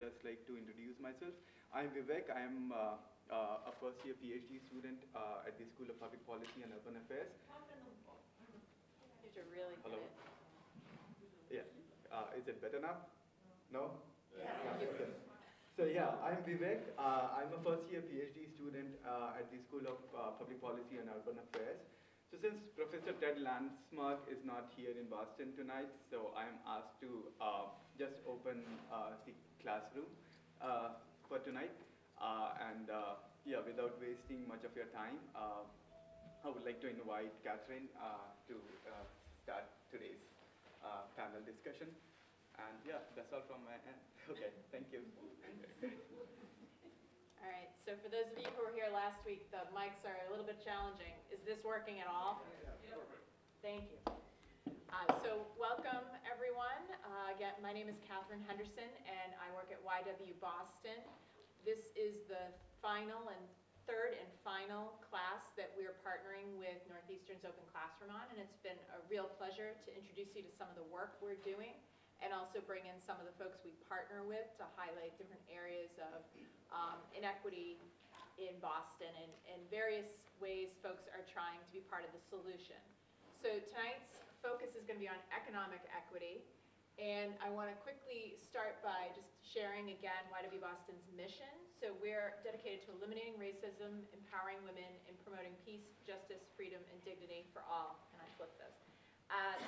just like to introduce myself. I'm Vivek. I'm a first-year PhD student at the School of Public Policy and Urban Affairs. You should really Hello? hit it. Yeah. Is it better now? No? Yeah. So yeah, I'm Vivek. I'm a first-year PhD student at the School of Public Policy and Urban Affairs. So since Professor Ted Landsmark is not here in Boston tonight, so I'm asked to just open the classroom for tonight. Yeah, without wasting much of your time, I would like to invite Catherine to start today's panel discussion. And yeah, that's all from my end. Okay, thank you. All right, so for those of you who were here last week, the mics are a little bit challenging. Is this working at all? Yeah, Thank you. So welcome, everyone. Again, my name is Catherine Henderson, and I work at YW Boston. This is the third and final class that we're partnering with Northeastern's Open Classroom on, and it's been a real pleasure to introduce you to some of the work we're doing and also bring in some of the folks we partner with to highlight different areas of inequity in Boston and various ways folks are trying to be part of the solution. So tonight's focus is going to be on economic equity, and I want to quickly start by just sharing again YW Boston's mission. So we're dedicated to eliminating racism, empowering women, and promoting peace, justice, freedom, and dignity for all. And I flipped this.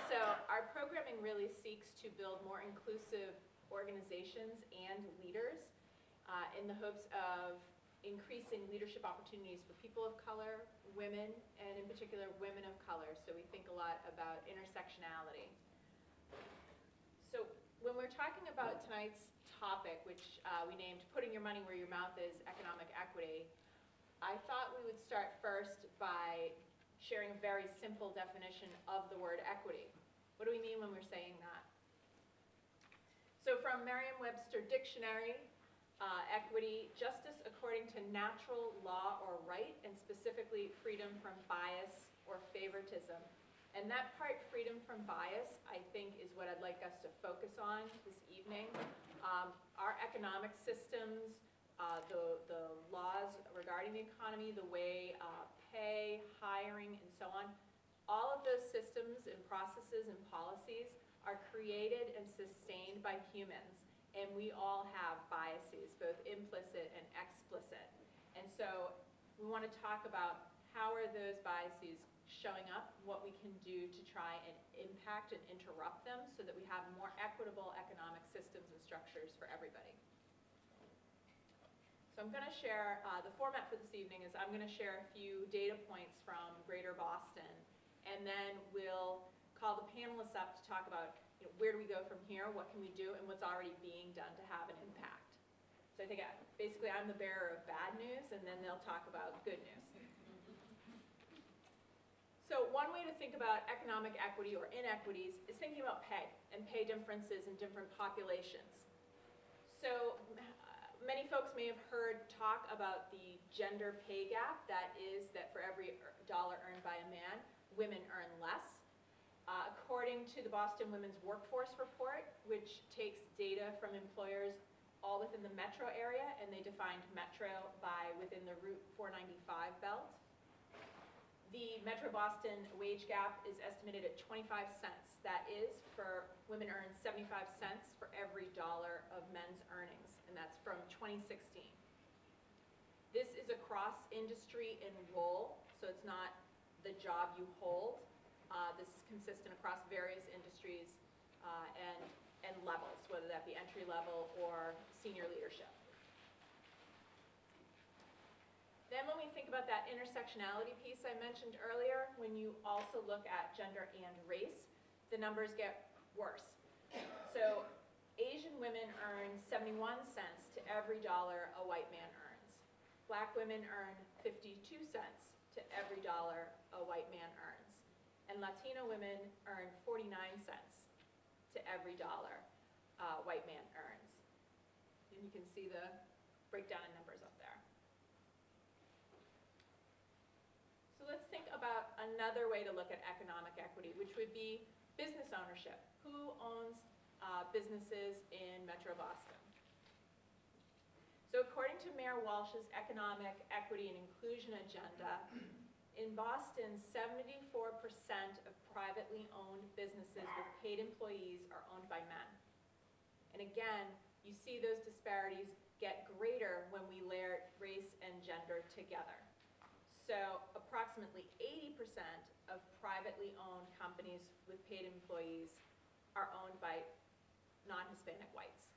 So our programming really seeks to build more inclusive organizations and leaders in the hopes of increasing leadership opportunities for people of color, women, and in particular women of color. So we think a lot about intersectionality. So when we're talking about tonight's topic, which we named Putting Your Money Where Your Mouth Is, Economic Equity, I thought we would start first by sharing a very simple definition of the word equity. What do we mean when we're saying that? So from Merriam-Webster Dictionary, equity, justice according to natural law or right, and specifically freedom from bias or favoritism. And that part, freedom from bias, I think is what I'd like us to focus on this evening. Our economic systems, the laws regarding the economy, the way pay, hiring, and so on, all of those systems and processes and policies are created and sustained by humans. And we all have biases, both implicit and explicit. And so we want to talk about how are those biases showing up, what we can do to try and impact and interrupt them so that we have more equitable economic systems and structures for everybody. So I'm going to share, the format for this evening is I'm going to share a few data points from Greater Boston, and then we'll call the panelists up to talk about where do we go from here, what can we do, and what's already being done to have an impact. So I think basically I'm the bearer of bad news, and then they'll talk about good news. So one way to think about economic equity or inequities is thinking about pay and pay differences in different populations. So many folks may have heard talk about the gender pay gap. That is that for every dollar earned by a man, women earn less. According to the Boston Women's Workforce Report, which takes data from employers all within the metro area, and they defined metro by within the Route 495 belt, the Metro Boston wage gap is estimated at 25 cents. That is, for women earn 75 cents for every dollar of men's earnings, and that's from 2016. This is across industry and role, so it's not the job you hold. This is consistent across various industries and levels, whether that be entry level or senior leadership. Then when we think about that intersectionality piece I mentioned earlier, when you also look at gender and race, the numbers get worse. So Asian women earn 71 cents to every dollar a white man earns. Black women earn 52 cents to every dollar a white man earns. And Latino women earn 49 cents to every dollar white man earns. And you can see the breakdown in numbers up there. So let's think about another way to look at economic equity, which would be business ownership. Who owns businesses in Metro Boston? according to Mayor Walsh's economic equity and inclusion agenda, in Boston, 74% of privately owned businesses with paid employees are owned by men. And again, you see those disparities get greater when we layer race and gender together. So approximately 80% of privately owned companies with paid employees are owned by non-Hispanic whites.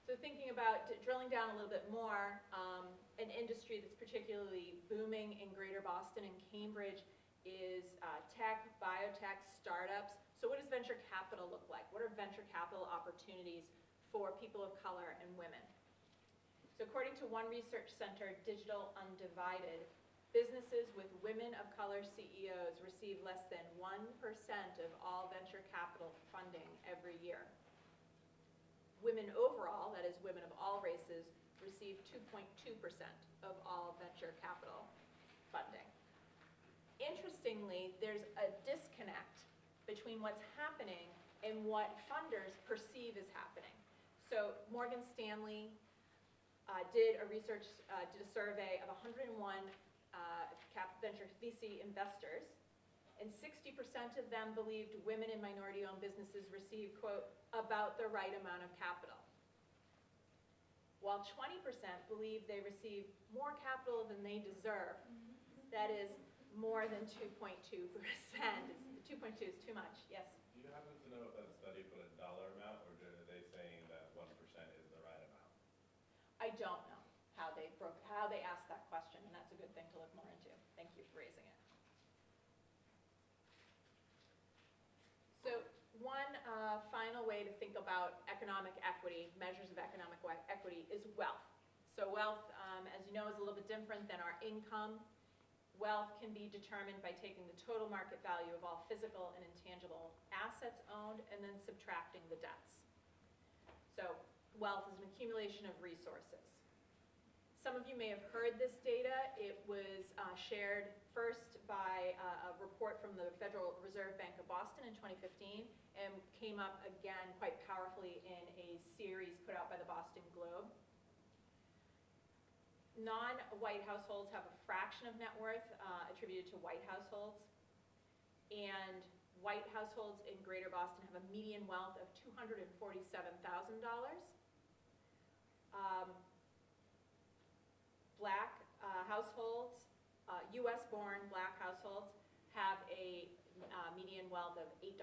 So thinking about drilling down a little bit more, an industry that's particularly booming in Greater Boston and Cambridge is tech, biotech, startups. So what does venture capital look like? What are venture capital opportunities for people of color and women? So according to one research center, Digital Undivided, businesses with women of color CEOs receive less than 1% of all venture capital funding every year. Women overall, that is women of all races, receive 2.2% of all venture capital funding. Interestingly, there's a disconnect between what's happening and what funders perceive is happening. So Morgan Stanley did a survey of 101 venture VC investors, and 60% of them believed women and minority-owned businesses receive, quote, about the right amount of capital, while 20% believe they receive more capital than they deserve. That is more than 2.2%. 2.2 is too much, yes? Do you happen to know if that study put a dollar amount, or are they saying that 1% is the right amount? I don't know how they asked that question, and that's a good thing to look more into. Thank you for raising it. So one final way to think about economic equity, measures of economic equity, is wealth. So wealth, as you know, is a little bit different than our income. Wealth can be determined by taking the total market value of all physical and intangible assets owned and then subtracting the debts. So wealth is an accumulation of resources. Some of you may have heard this data. It was shared first by a report from the Federal Reserve Bank of Boston in 2015 and came up again quite powerfully in a series put out by the Boston Globe. Non-white households have a fraction of net worth attributed to white households, and white households in Greater Boston have a median wealth of $247,000. Black households, US-born black households, have a median wealth of $8.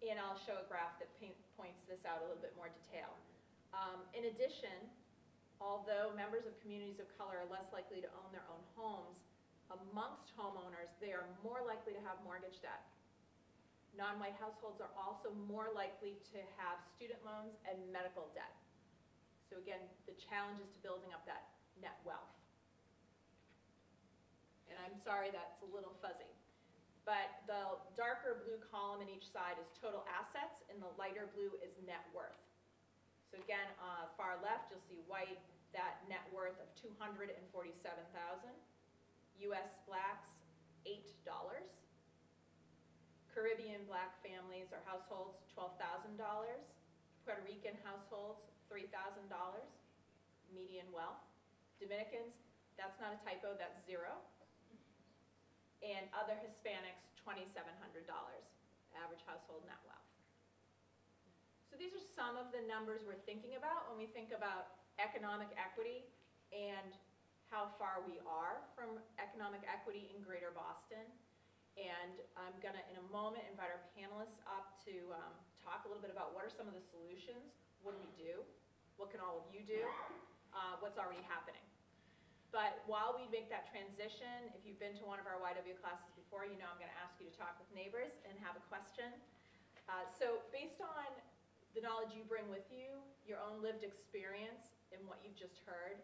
And I'll show a graph that points this out a little bit more detail. In addition, although members of communities of color are less likely to own their own homes, amongst homeowners, they are more likely to have mortgage debt. Non-white households are also more likely to have student loans and medical debt. So again, the challenge is to building up that net wealth. And I'm sorry that's a little fuzzy. But the darker blue column in each side is total assets, and the lighter blue is net worth. So again, far left, you'll see white, that net worth of $247,000. US blacks, $8. Caribbean black families or households, $12,000. Puerto Rican households, $3,000, median wealth. Dominicans, that's not a typo, that's 0. And other Hispanics, $2,700, average household net wealth. So these are some of the numbers we're thinking about when we think about economic equity and how far we are from economic equity in Greater Boston. And I'm going to, in a moment, invite our panelists up to talk a little bit about what are some of the solutions. What do we do? What can all of you do? What's already happening? But while we make that transition, if you've been to one of our YW classes before, you know I'm going to ask you to talk with neighbors and have a question. So based on the knowledge you bring with you, your own lived experience, and what you've just heard,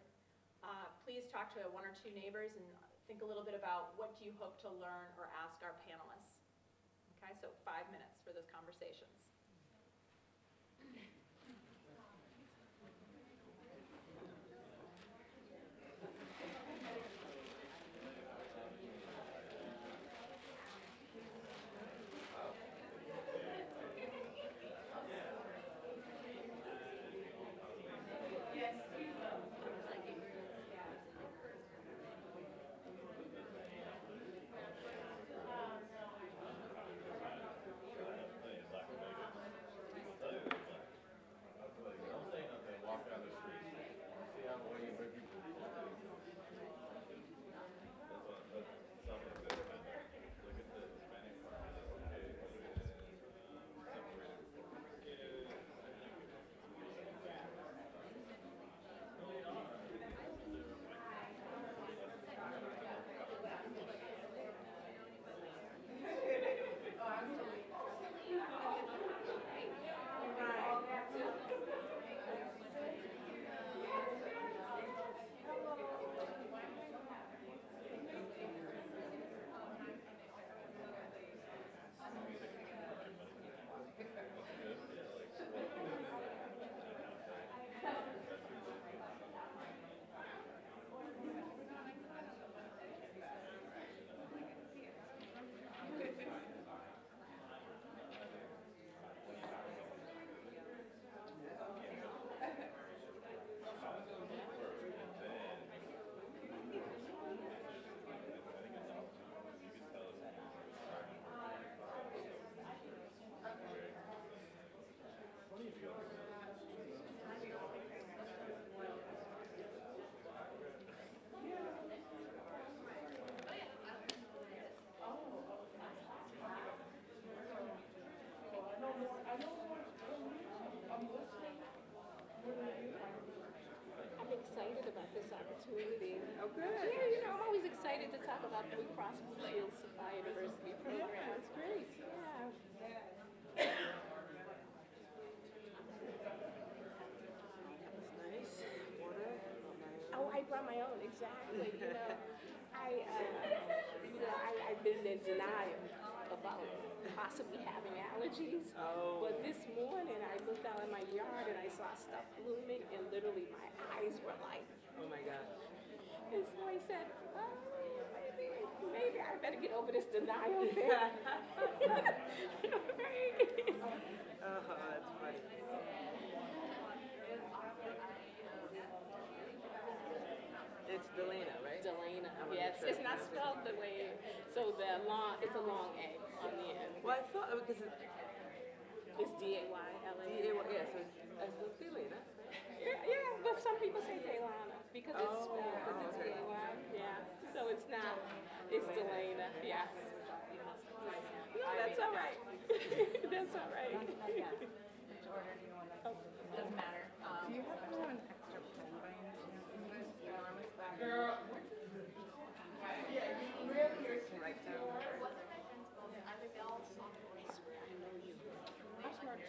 please talk to 1 or 2 neighbors and think a little bit about what do you hope to learn or ask our panelists. Okay, so 5 minutes for those conversations. opportunity. Oh, good. Yeah, you know, I'm always excited to talk about Blue Cross Blue Shield Supply University program. That's great. Yeah. Nice. Water. Oh, I brought my own, exactly. I've been in denial about possibly having allergies. Oh. But this morning I looked out in my yard and I saw stuff blooming and literally my eyes were like, Oh my gosh. and so I said, oh, maybe I better get over this denial thing. Right? Oh, that's funny. It's Delana, right? Delana, I'm yes, sure. it's not spelled the way, so it's a long A on the end. Well, I thought because It's D-A-Y-L-A. yeah, so it's Delana. Yeah, but some people say Delana because it's spelled with the okay. D-A-Y. Yeah, so it's not, it's Delana, yes. No, that's all right. That's all right. Which order do you want us? Doesn't matter. Do you have an extra pen by any chance? Girl. Write down.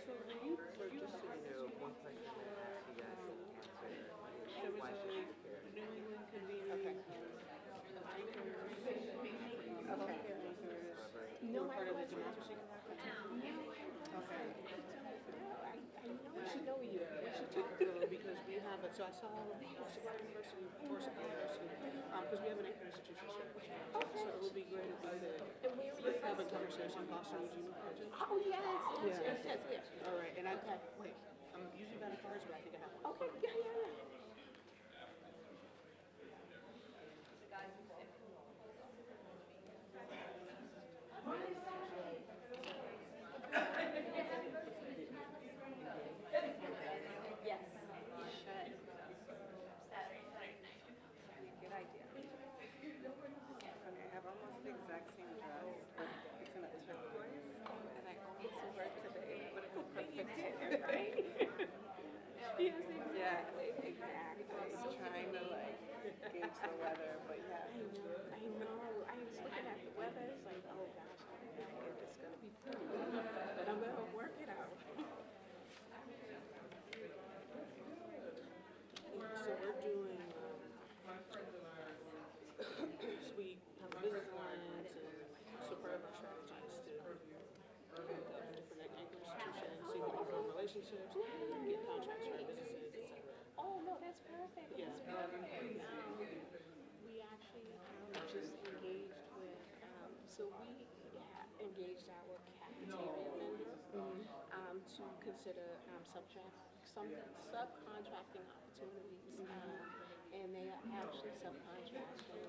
So were you just so you know, one question that she got There was why should she prepare? a New England Convening. Okay. No, Part I of the wasn't. democracy. Okay. I should know you. Because we have it, so I saw Supply University, or Supply University, because we have an anchor institution strategy. So it would be great if we And where were you could have a from? conversation, Boston, Ujima Fund. Oh, yes. All right, and wait, I'm usually bad at cards, but I think I have one. Okay, yeah. Yes, you should. Good idea. Okay, I have almost the exact same dress, but it's in a turquoise, and I almost wore it today, but it will perfect hair, right? Yes, exactly. I'm trying to gauge the weather, but yeah. I know. I was looking at the weather. It's like, oh gosh, it's gonna be pretty, but I'm gonna work it out. So we're doing, so we have business alliance and support our strategies to link up different anchor institutions, see if we can form relationships, get contracts for our businesses, et cetera. Oh no, that's perfect. Yeah. That's perfect. We actually just engaged with. So we engaged our cafeteria vendor to consider subcontracting opportunities, and they are actually subcontracting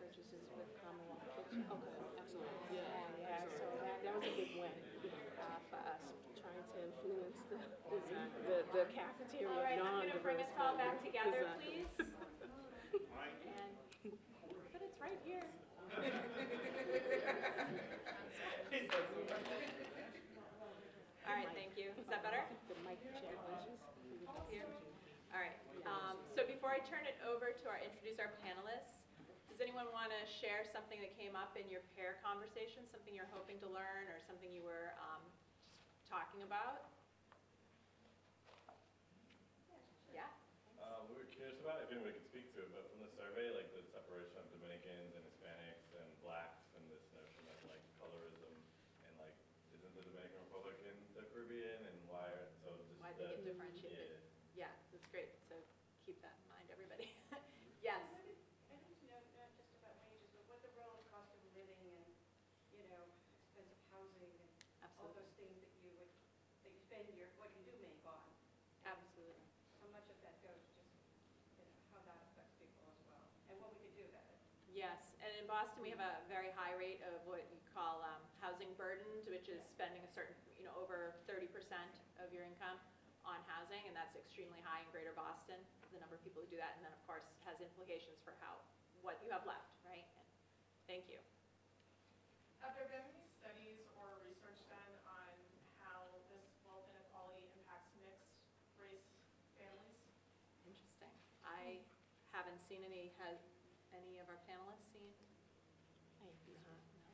purchases with Commonwealth Kitchen. Okay, excellent. Yeah. So that was a big win for us, trying to influence the cafeteria. All right, I'm gonna bring us all back together, Exactly. please. And, but it's right here. All right, thank you. Is that better? The mic check. Here. All right. So before I turn it over to introduce our panelists, does anyone want to share something that came up in your pair conversation, something you're hoping to learn or something you were just talking about? Yeah? We were curious about, if anybody could speak to it, but from the survey, like the separation of Dominicans and Hispanics and blacks and this notion of colorism and isn't the Dominican Republic in the Caribbean and why, so just Why they get differentiated. Yeah, that's great. So keep that in mind, everybody. Yes? I need to know not just about wages, but what the role of cost of living and, expensive housing and all Absolutely. those things that you spend what you do make on. Absolutely. How much of that goes just, how that affects people as well, and what we could do about it. Yes, and in Boston, we have a very high rate of what you call housing burdened, which is spending a certain, over 30% of your income on housing, and that's extremely high in Greater Boston, the number of people who do that, and then of course has implications for what you have left, right? Thank you. Have there been any studies or research done on how this wealth inequality impacts mixed race families? Interesting. I haven't seen any, has any of our panelists seen? I have not. No.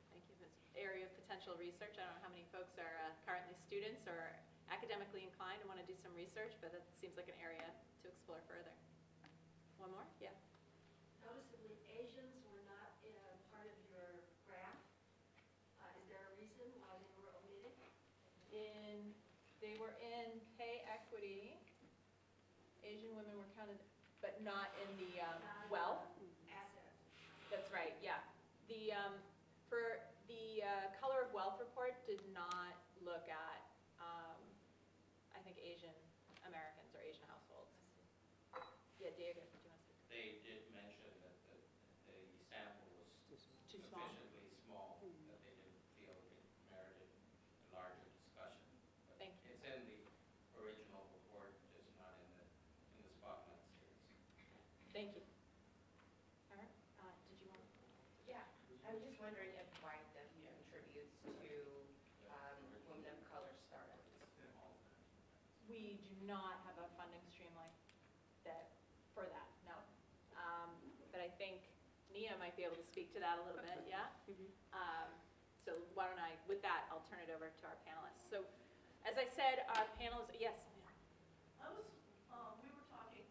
Thank you. This area of potential research. I don't know how many folks are currently students or academically inclined and want to do some research, but that seems like an area to explore further. One more? Yeah. Noticeably, Asians were not part of your graph. Is there a reason why they were omitted? They were in pay equity. Asian women were counted, but not in the wealth. Assets. That's right, yeah. The, for the color of wealth report did not look at, I think, Asian Americans or Asian households. Yeah, Diego, do you want to speak? They did mention that the sample was Too small. sufficiently small, that they didn't feel it merited a larger discussion. But Thank you. it's in the original report, just not in the Spotlight series. Thank you. All right, did you want to? Yeah, I was just wondering if YW contributes to women of color startups. We do not have a funding stream like that for that, no. But I think Nia might be able to speak to that a little bit, yeah? So why don't I, with that, I'll turn it over to our panelists. So as I said, our panelists, yes? I was, we were talking,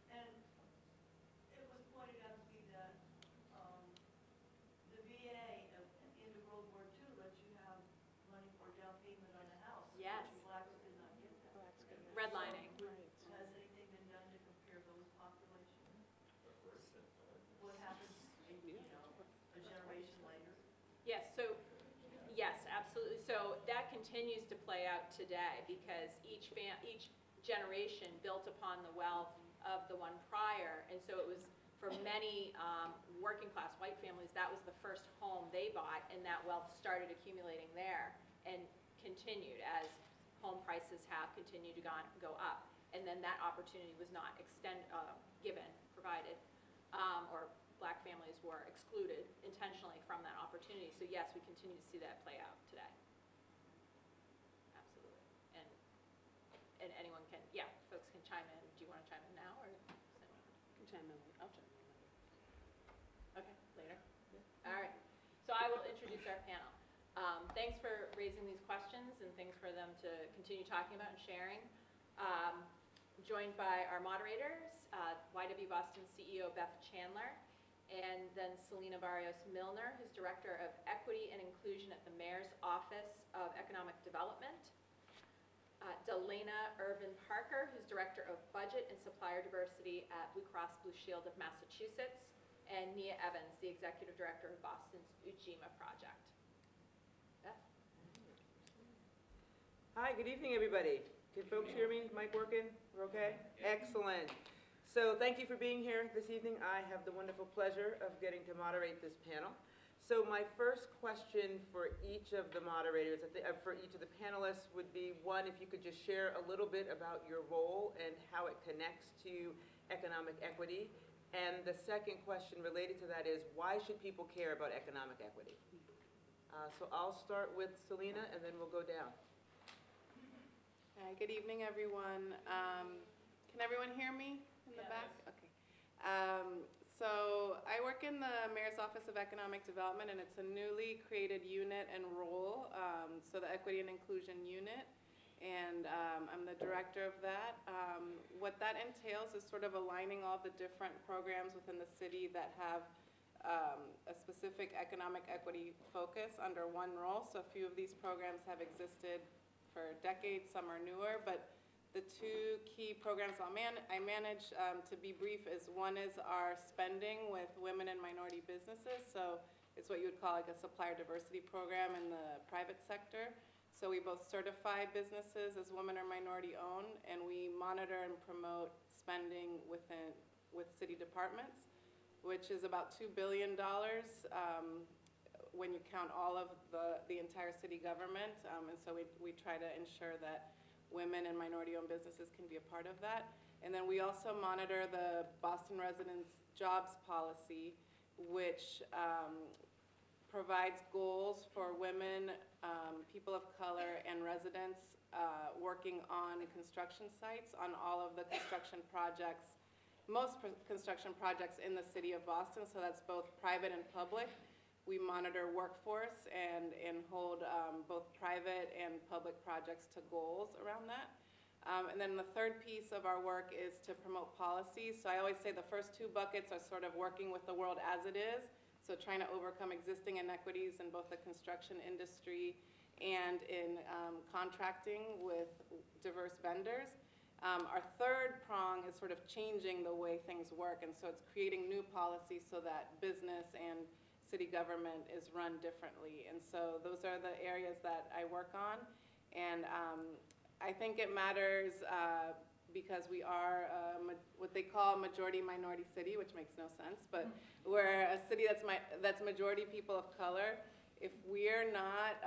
and it was pointed out to me that the VA in the World War II lets you have money for down payment on a house. Yes. Which blacks did not get that. Redlining. Has anything been done to compare those populations? What happens, a generation later? Yes, so, yes, absolutely. So that continues to play out today because each generation built upon the wealth of the one prior. And so it was, for many working class white families, that was the first home they bought, and that wealth started accumulating there and continued as home prices have continued to go up. And then that opportunity was not provided, or black families were excluded intentionally from that opportunity. So yes, we continue to see that play out today. Absolutely. And anyone can, yeah, folks can chime in. Do you want to chime in now, or? You can chime in later. I'll chime in later. Okay, later. All right. So I will introduce our panel. Thanks for raising these questions and things for them to continue talking about and sharing. Joined by our moderators, YW Boston CEO Beth Chandler, and then Selena Barrios-Milner, who's Director of Equity and Inclusion at the Mayor's Office of Economic Development. Delana Irvin Parker, who's Director of Budget and Supplier Diversity at Blue Cross Blue Shield of Massachusetts. And Nia Evans, the Executive Director of Boston's Ujima Project. Beth? Hi, good evening, everybody. Can folks hear me? Mic working? We're okay? Excellent. So thank you for being here this evening. I have the wonderful pleasure of getting to moderate this panel. So my first question for each of the moderators, for each of the panelists would be, one, if you could just share a little bit about your role and how it connects to economic equity. And the second question related to that is, why should people care about economic equity? So I'll start with Selena, and then we'll go down. Hi, good evening, everyone. Can everyone hear me in the back? Okay. So I work in the Mayor's Office of Economic Development, and it's a newly created unit and role, so the Equity and Inclusion Unit, and I'm the director of that. What that entails is sort of aligning all the different programs within the city that have a specific economic equity focus under one role. So a few of these programs have existed for decades, some are newer, but the two key programs I manage, to be brief, is one is our spending with women and minority businesses. So it's what you would call like a supplier diversity program in the private sector. So we both certify businesses as women or minority owned, and we monitor and promote spending with city departments, which is about $2 billion when you count all of the entire city government. And so we try to ensure that women and minority-owned businesses can be a part of that. And then we also monitor the Boston Residents Jobs Policy, which provides goals for women, people of color, and residents working on construction sites on all of the construction projects, most construction projects in the city of Boston, so that's both private and public. We monitor workforce and hold both private and public projects to goals around that. And then the third piece of our work is to promote policy. So I always say the first two buckets are sort of working with the world as it is, so trying to overcome existing inequities in both the construction industry and in contracting with diverse vendors. Our third prong is sort of changing the way things work, and so it's creating new policies so that business and city government is run differently. And so those are the areas that I work on. And I think it matters because we are what they call a majority minority city, which makes no sense, but we're a city that's majority people of color. If we're not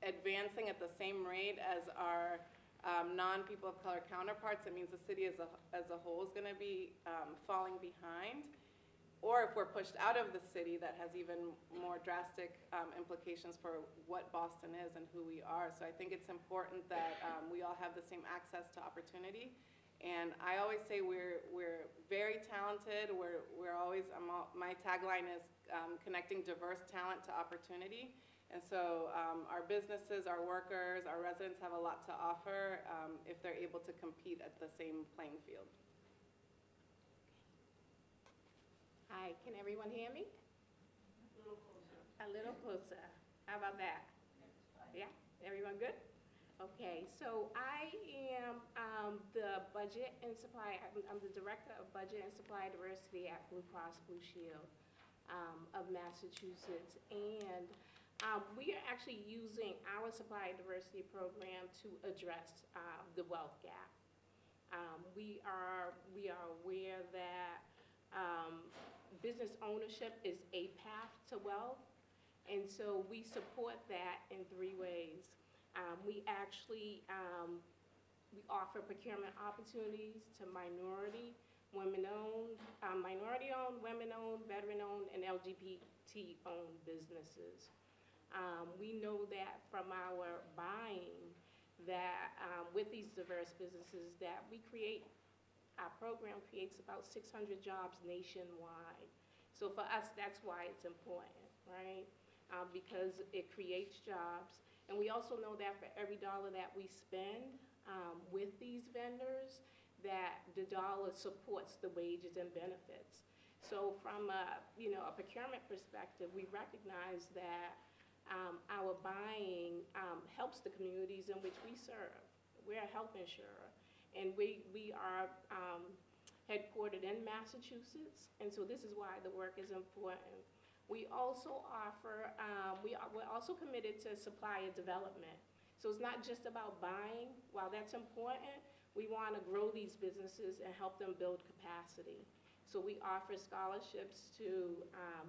advancing at the same rate as our non-people of color counterparts, it means the city as a whole is going to be falling behind. Or if we're pushed out of the city, that has even more drastic implications for what Boston is and who we are. So I think it's important that we all have the same access to opportunity. And I always say we're very talented. We're always, my tagline is connecting diverse talent to opportunity. And so our businesses, our workers, our residents have a lot to offer if they're able to compete at the same playing field. Hi, can everyone hear me? A little closer. A little closer. How about that? Yeah, everyone good? Okay, so I am the budget and supply, I'm the director of budget and supply diversity at Blue Cross Blue Shield of Massachusetts. And we are actually using our supply diversity program to address the wealth gap. We are aware that business ownership is a path to wealth, and so we support that in 3 ways. We actually we offer procurement opportunities to minority, women-owned, minority-owned, women-owned, veteran-owned, and LGBT-owned businesses. We know that from our buying that with these diverse businesses that our program creates about 600 jobs nationwide. So for us, that's why it's important, right? Because it creates jobs. And we also know that for every dollar that we spend with these vendors, that the dollar supports the wages and benefits. So from a procurement perspective, we recognize that our buying helps the communities in which we serve. We're a health insurer. And we are headquartered in Massachusetts, and so this is why the work is important. We also offer, we're also committed to supplier development. So it's not just about buying. While that's important, we want to grow these businesses and help them build capacity. So we offer scholarships to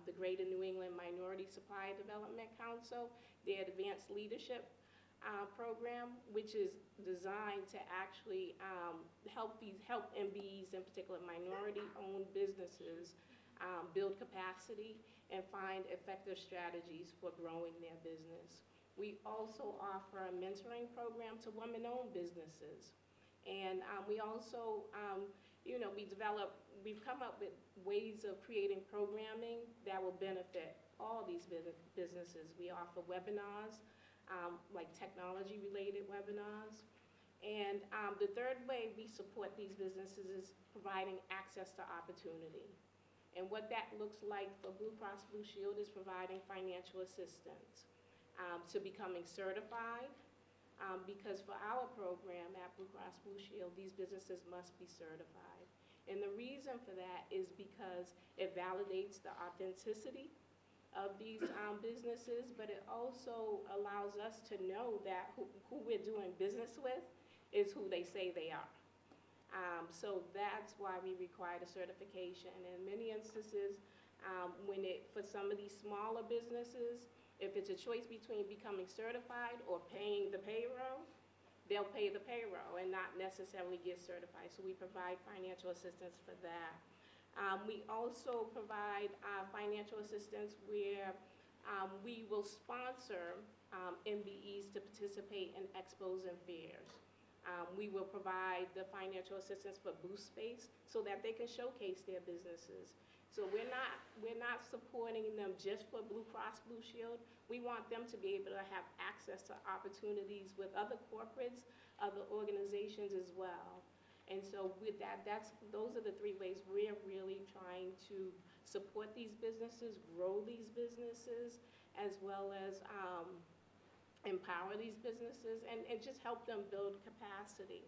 the Greater New England Minority Supplier Development Council, their advanced leadership program, which is designed to actually help MBEs, in particular minority-owned businesses, build capacity and find effective strategies for growing their business. We also offer a mentoring program to women-owned businesses, and we also, we've come up with ways of creating programming that will benefit all these businesses. We offer webinars. Like technology-related webinars. And the third way we support these businesses is providing access to opportunity. And what that looks like for Blue Cross Blue Shield is providing financial assistance to becoming certified, because for our program at Blue Cross Blue Shield, these businesses must be certified. And the reason for that is because it validates the authenticity of these businesses, but it also allows us to know that who we're doing business with is who they say they are. So that's why we require the certification. And in many instances, for some of these smaller businesses, if it's a choice between becoming certified or paying the payroll, they'll pay the payroll and not necessarily get certified. So we provide financial assistance for that. We also provide financial assistance where we will sponsor MBEs to participate in expos and fairs. We will provide the financial assistance for booth space so that they can showcase their businesses. So we're not supporting them just for Blue Cross Blue Shield. We want them to be able to have access to opportunities with other corporates, other organizations as well. And so with that, those are the three ways we're really trying to support these businesses, grow these businesses, as well as empower these businesses and just help them build capacity.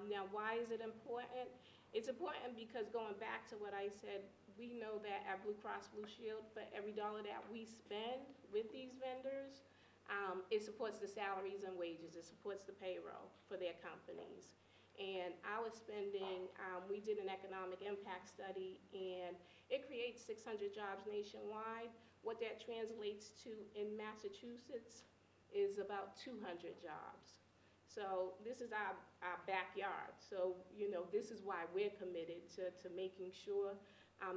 Now, why is it important? It's important because going back to what I said, we know that at Blue Cross Blue Shield, for every dollar that we spend with these vendors, it supports the salaries and wages, it supports the payroll for their companies. And our spending, we did an economic impact study, and it creates 600 jobs nationwide. What that translates to in Massachusetts is about 200 jobs. So this is our backyard. So, you know, this is why we're committed to making sure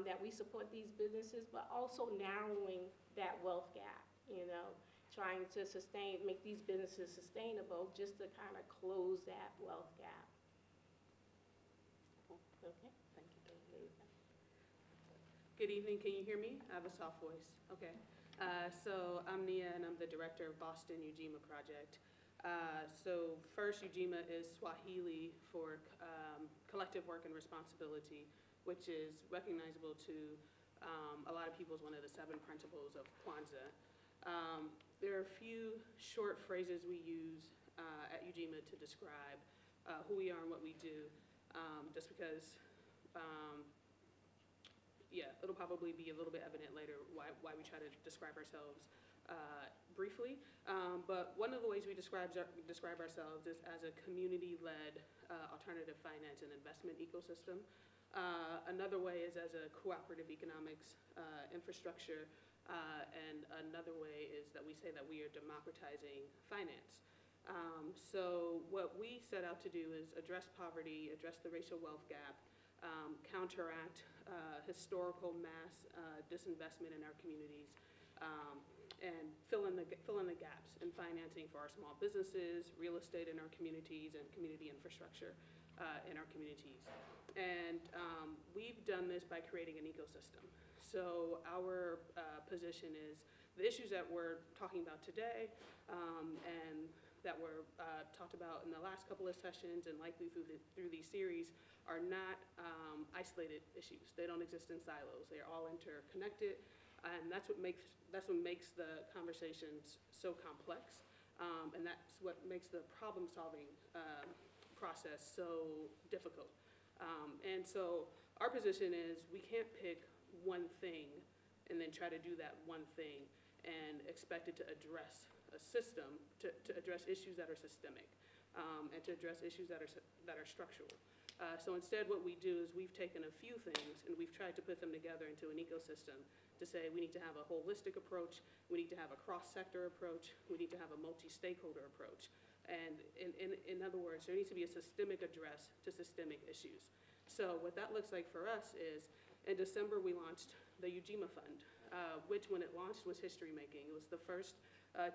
that we support these businesses, but also narrowing that wealth gap, you know, trying to make these businesses sustainable just to kind of close that wealth gap. Okay, thank you. Good evening, can you hear me? I have a soft voice, okay. So I'm Nia, and I'm the director of Boston Ujima Project. So first, Ujima is Swahili for collective work and responsibility, which is recognizable to a lot of people as one of the 7 principles of Kwanzaa. There are a few short phrases we use at Ujima to describe who we are and what we do, just because, yeah, it'll probably be a little bit evident later why we try to describe ourselves briefly. But one of the ways we describe ourselves is as a community-led alternative finance and investment ecosystem. Another way is as a cooperative economics infrastructure, and another way is that we say that we are democratizing finance. So what we set out to do is address poverty, address the racial wealth gap, counteract historical mass disinvestment in our communities, and fill in the gaps in financing for our small businesses, real estate in our communities, and community infrastructure in our communities. And we've done this by creating an ecosystem. So our position is the issues that we're talking about today and that were talked about in the last couple of sessions and likely through these series are not isolated issues. They don't exist in silos. They're all interconnected, and that's what makes the conversations so complex, and that's what makes the problem-solving process so difficult. And so our position is we can't pick one thing and then try to do that one thing and expect it to address a system, to address issues that are systemic, and to address issues that are structural. So instead what we do is we've taken a few things and we've tried to put them together into an ecosystem to say we need to have a holistic approach, we need to have a cross-sector approach, we need to have a multi-stakeholder approach. And in other words, there needs to be a systemic address to systemic issues. So what that looks like for us is in December we launched the Ujima Fund, which when it launched was history-making. It was the first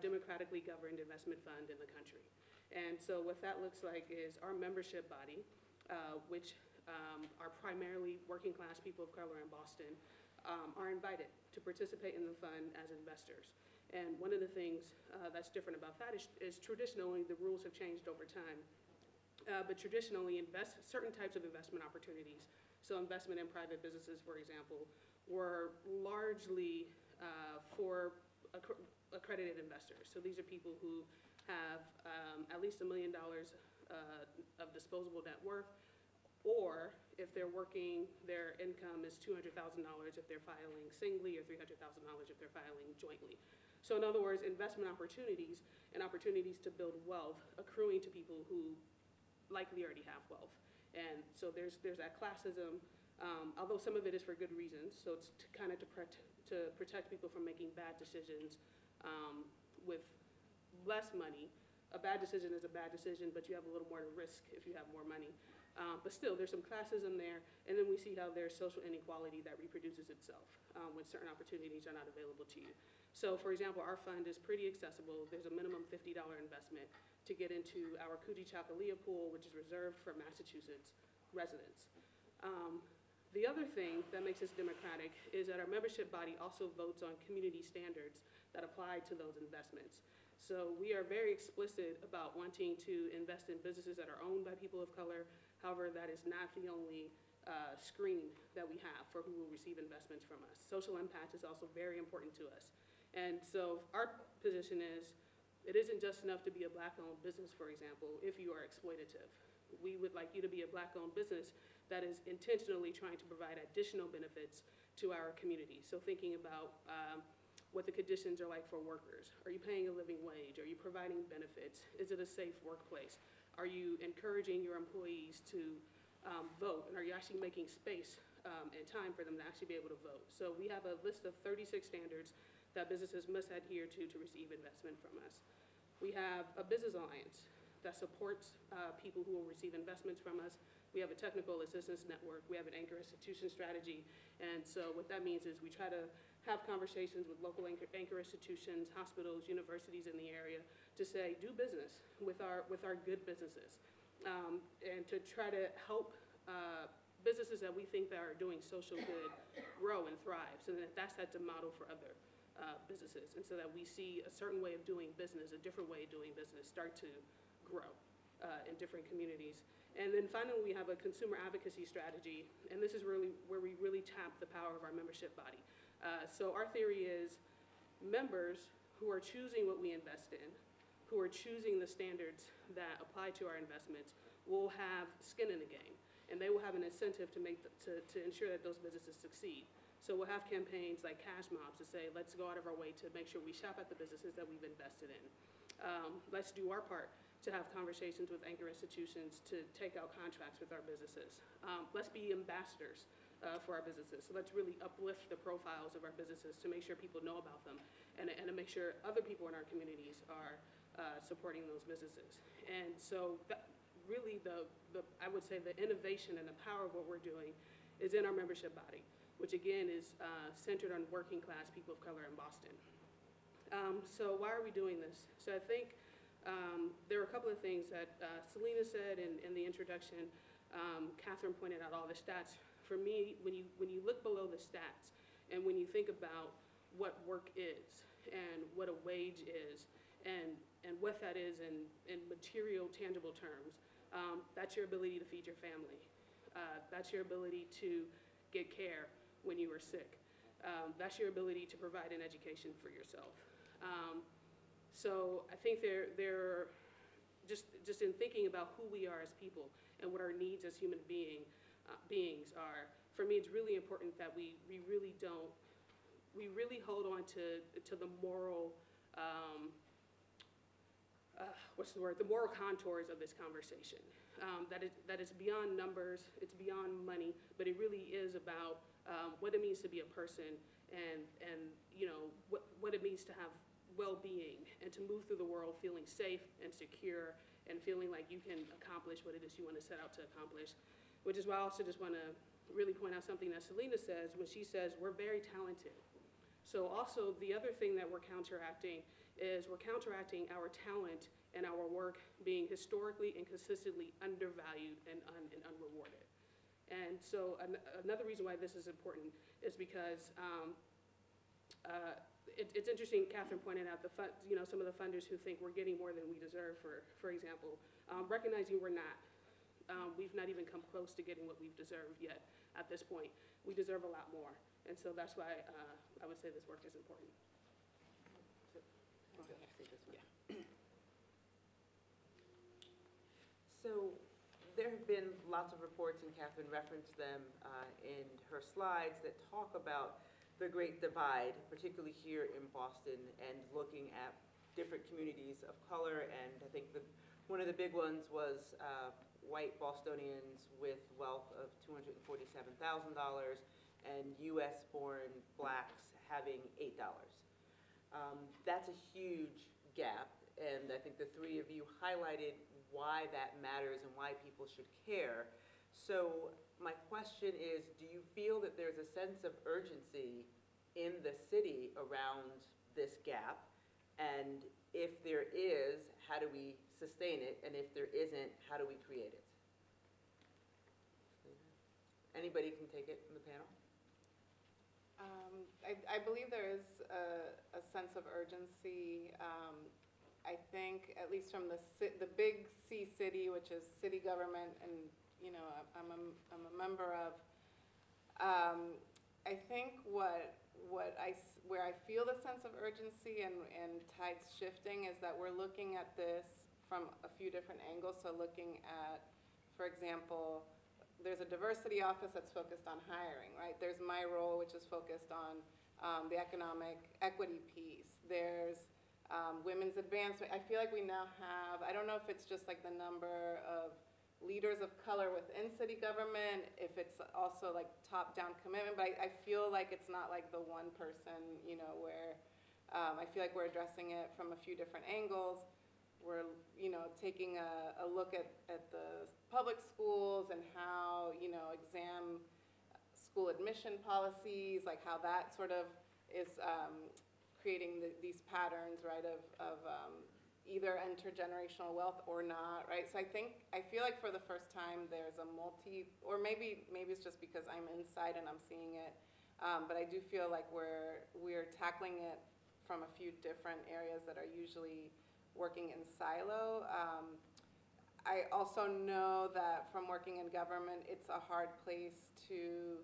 democratically governed investment fund in the country. And so what that looks like is our membership body, which are primarily working class people of color in Boston, are invited to participate in the fund as investors. And one of the things that's different about that is traditionally the rules have changed over time. But traditionally certain types of investment opportunities, so investment in private businesses, for example, were largely for accredited investors. So these are people who have at least $1 million of disposable net worth, or if they're working, their income is $200,000 if they're filing singly, or $300,000 if they're filing jointly. So in other words, investment opportunities and opportunities to build wealth accruing to people who likely already have wealth. And so there's that classism, although some of it is for good reasons. So it's to kind of to protect people from making bad decisions with less money. A bad decision is a bad decision, but you have a little more risk if you have more money. But still, there's some classism there, and then we see how there's social inequality that reproduces itself when certain opportunities are not available to you. So for example, our fund is pretty accessible. There's a minimum $50 investment. to get into our Kujichagulia pool, which is reserved for Massachusetts residents. The other thing that makes us democratic is that our membership body also votes on community standards that apply to those investments. So we are very explicit about wanting to invest in businesses that are owned by people of color. However, that is not the only screen that we have for who will receive investments from us. Social impact is also very important to us. And so our position is, it isn't just enough to be a Black-owned business, for example, if you are exploitative. We would like you to be a Black-owned business that is intentionally trying to provide additional benefits to our community. So thinking about what the conditions are like for workers. Are you paying a living wage? Are you providing benefits? Is it a safe workplace? Are you encouraging your employees to vote? And are you actually making space and time for them to actually be able to vote? So we have a list of 36 standards that businesses must adhere to receive investment from us. We have a business alliance that supports people who will receive investments from us. We have a technical assistance network. We have an anchor institution strategy. And so what that means is we try to have conversations with local anchor institutions, hospitals, universities in the area to say, do business with our good businesses. And to try to help businesses that we think that are doing social good grow and thrive. So that's the model for other businesses. And so that we see a certain way of doing business, a different way of doing business start to grow in different communities. And then finally, we have a consumer advocacy strategy, and this is really where we really tap the power of our membership body. So our theory is members who are choosing what we invest in, who are choosing the standards that apply to our investments, will have skin in the game, and they will have an incentive to ensure that those businesses succeed. So we'll have campaigns like cash mobs to say, let's go out of our way to make sure we shop at the businesses that we've invested in. Let's do our part to have conversations with anchor institutions to take out contracts with our businesses. Let's be ambassadors for our businesses. So let's really uplift the profiles of our businesses to make sure people know about them and to make sure other people in our communities are supporting those businesses. And so that really I would say the innovation and the power of what we're doing is in our membership body, which again is centered on working class people of color in Boston. So why are we doing this? So I think there are a couple of things that Selena said in the introduction. Catherine pointed out all the stats. For me, when you look below the stats and when you think about what work is and what a wage is and what that is in material, tangible terms, that's your ability to feed your family. That's your ability to get care when you are sick. That's your ability to provide an education for yourself. So I think they're just in thinking about who we are as people and what our needs as human beings are. For me, it's really important that we really hold on to the moral, the moral contours of this conversation. That is beyond numbers, it's beyond money, but it really is about what it means to be a person and you know what it means to have well-being and to move through the world feeling safe and secure and feeling like you can accomplish what it is you want to set out to accomplish. Which is why I also just want to really point out something that Selena says when she says we're very talented. So also the other thing that we're counteracting is we're counteracting our talent and our work being historically and consistently undervalued and unrewarded. And so another reason why this is important is because it's interesting, Catherine pointed out some of the funders who think we're getting more than we deserve, for example, recognizing we're not. We've not even come close to getting what we've deserved yet at this point. We deserve a lot more. And so that's why I would say this work is important. So there have been lots of reports, and Catherine referenced them in her slides, that talk about the Great Divide, particularly here in Boston, and looking at different communities of color. And I think one of the big ones was white Bostonians with wealth of $247,000 and US-born blacks having $8. That's a huge gap, and I think the three of you highlighted why that matters and why people should care. So my question is, do you feel that there's a sense of urgency in the city around this gap? And if there is, how do we sustain it? And if there isn't, how do we create it? Anybody can take it from the panel? I believe there is a sense of urgency. I think, at least from the big C city, which is city government, and I'm a member of. I think where I feel the sense of urgency and tides shifting is that we're looking at this from a few different angles. So looking at, for example, there's a diversity office that's focused on hiring, right? There's my role, which is focused on the economic equity piece. There's women's advancement. I feel like we now have, I don't know if it's just like the number of leaders of color within city government, if it's also like top-down commitment, but I feel like it's not like the one person, where I feel like we're addressing it from a few different angles. We're, taking a look at the public schools and how, exam school admission policies, like how that sort of is creating these patterns, right, of either intergenerational wealth or not, right? So I feel like for the first time there's a or maybe it's just because I'm inside and I'm seeing it, but I do feel like we're tackling it from a few different areas that are usually working in silo. I also know that from working in government, it's a hard place to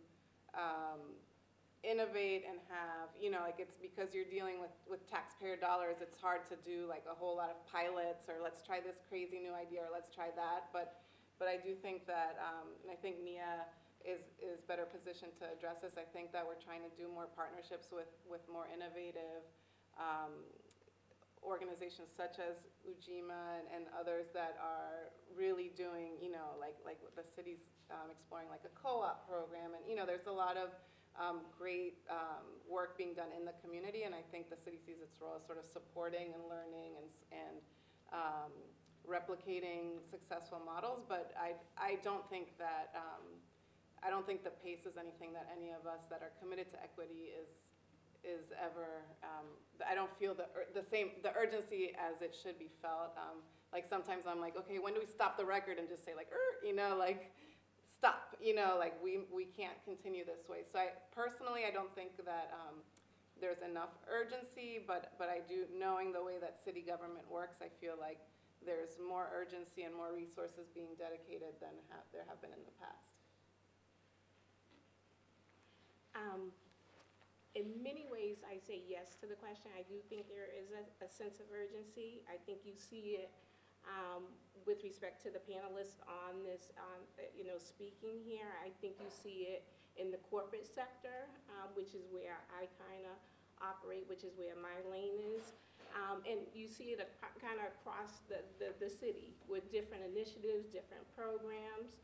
innovate and have, like it's because you're dealing with taxpayer dollars, it's hard to do like a whole lot of pilots or let's try this crazy new idea or let's try that. But I do think that, and I think Nia is better positioned to address this. I think that we're trying to do more partnerships with more innovative organizations such as Ujima and others that are really doing, like the city's exploring like a co-op program, and there's a lot of great work being done in the community, and I think the city sees its role as sort of supporting and learning and replicating successful models. But I don't think that the pace is anything that any of us that are committed to equity is ever. I don't feel the urgency as it should be felt. Like sometimes I'm like, okay, when do we stop the record and just say like, like. Stop, like we can't continue this way. So I don't think that there's enough urgency, but I do, knowing the way that city government works, I feel like there's more urgency and more resources being dedicated than there have been in the past. In many ways, I say yes to the question. I do think there is a sense of urgency. I think you see it with respect to the panelists on this, speaking here. I think you see it in the corporate sector, which is where I kind of operate, which is where my lane is. And you see it kind of across the city with different initiatives, different programs.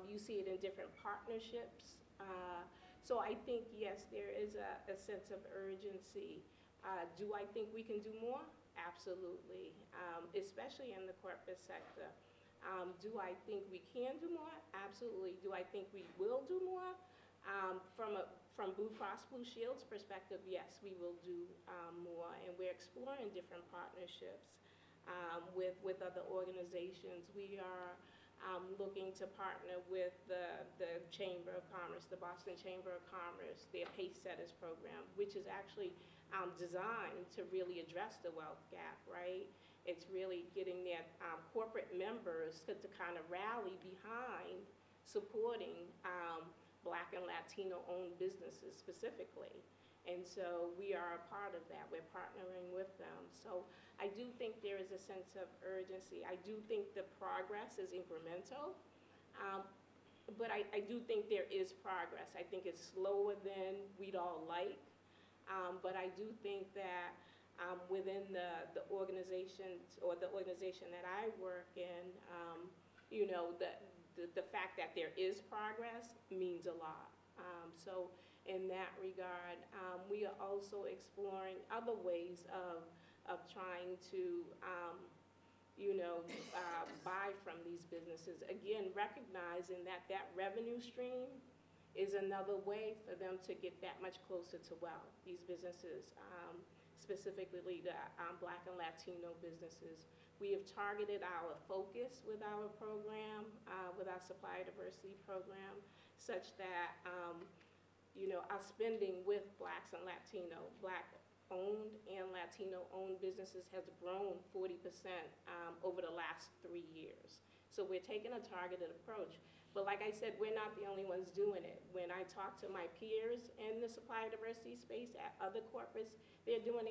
You see it in different partnerships. So I think, yes, there is a sense of urgency. Do I think we can do more? Absolutely, especially in the corporate sector. Do I think we can do more? Absolutely. Do I think we will do more? From Blue Cross Blue Shield's perspective, yes, we will do more, and we're exploring different partnerships with other organizations. We are looking to partner with the Chamber of Commerce, the Boston Chamber of Commerce, their Pace Setters program, which is actually designed to really address the wealth gap, right? It's really getting their corporate members to kind of rally behind supporting Black and Latino-owned businesses specifically. And so we are a part of that. We're partnering with them. So I do think there is a sense of urgency. I do think the progress is incremental, but I do think there is progress. I think it's slower than we'd all like. But I do think that within the organizations or the organization that I work in, the fact that there is progress means a lot. So in that regard, we are also exploring other ways of trying to, buy from these businesses. Again, recognizing that revenue stream is another way for them to get that much closer to wealth. These businesses, specifically the Black and Latino businesses, We have targeted our focus with our program, with our supplier diversity program, such that, our spending with Blacks and Latino, Black-owned and Latino-owned businesses has grown 40% over the last 3 years. So we're taking a targeted approach. But like I said, we're not the only ones doing it. When I talk to my peers in the supplier diversity space at other corporates, they're doing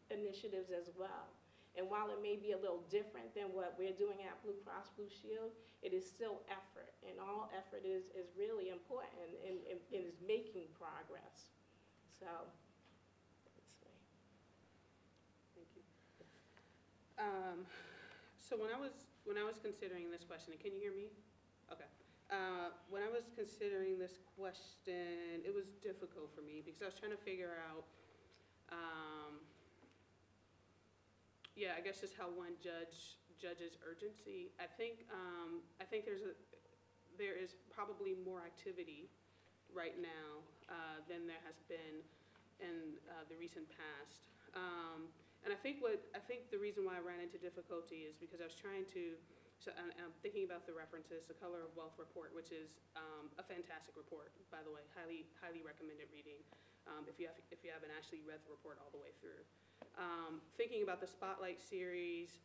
initiatives as well. And while it may be a little different than what we're doing at Blue Cross Blue Shield, it is still effort. And all effort is really important and is making progress. So, let's see. Thank you. So when I was considering this question, can you hear me? Okay. When I was considering this question, it was difficult for me because I was trying to figure out, I guess just how one judges urgency. I think there is probably more activity right now than there has been in the recent past. And I think the reason why I ran into difficulty is because I was trying to, and I'm thinking about the references, the Color of Wealth report, which is a fantastic report, by the way, highly recommended reading if you haven't actually read the report all the way through. Thinking about the Spotlight series,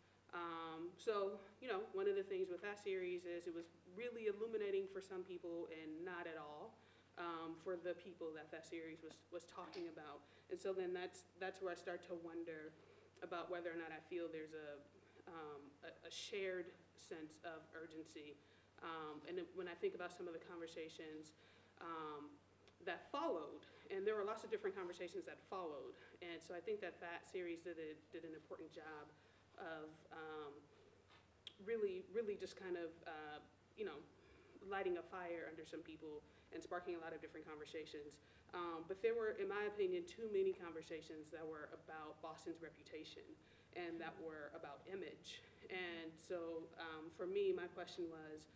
one of the things with that series is it was really illuminating for some people and not at all for the people that series was talking about. And so then that's where I start to wonder about whether or not I feel there's a shared sense of urgency. And when I think about some of the conversations that followed, and there were lots of different conversations that followed, and so I think that series did an important job of really just kind of lighting a fire under some people and sparking a lot of different conversations. But there were, in my opinion, too many conversations that were about Boston's reputation and that were about image. And so for me, my question was,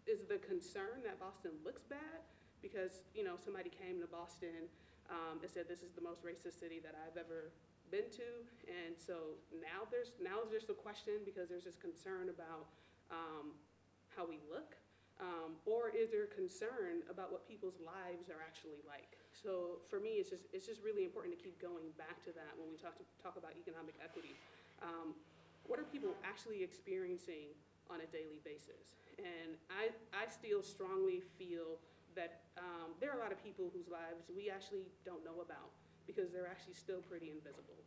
is the concern that Boston looks bad? Because, somebody came to Boston and said, this is the most racist city that I've ever been to. And so now there's just a question because there's this concern about how we look. Or is there concern about what people's lives are actually like? So for me, it's just really important to keep going back to that when we talk about economic equity. What are people actually experiencing on a daily basis? And I still strongly feel that there are a lot of people whose lives we actually don't know about because they're actually still pretty invisible.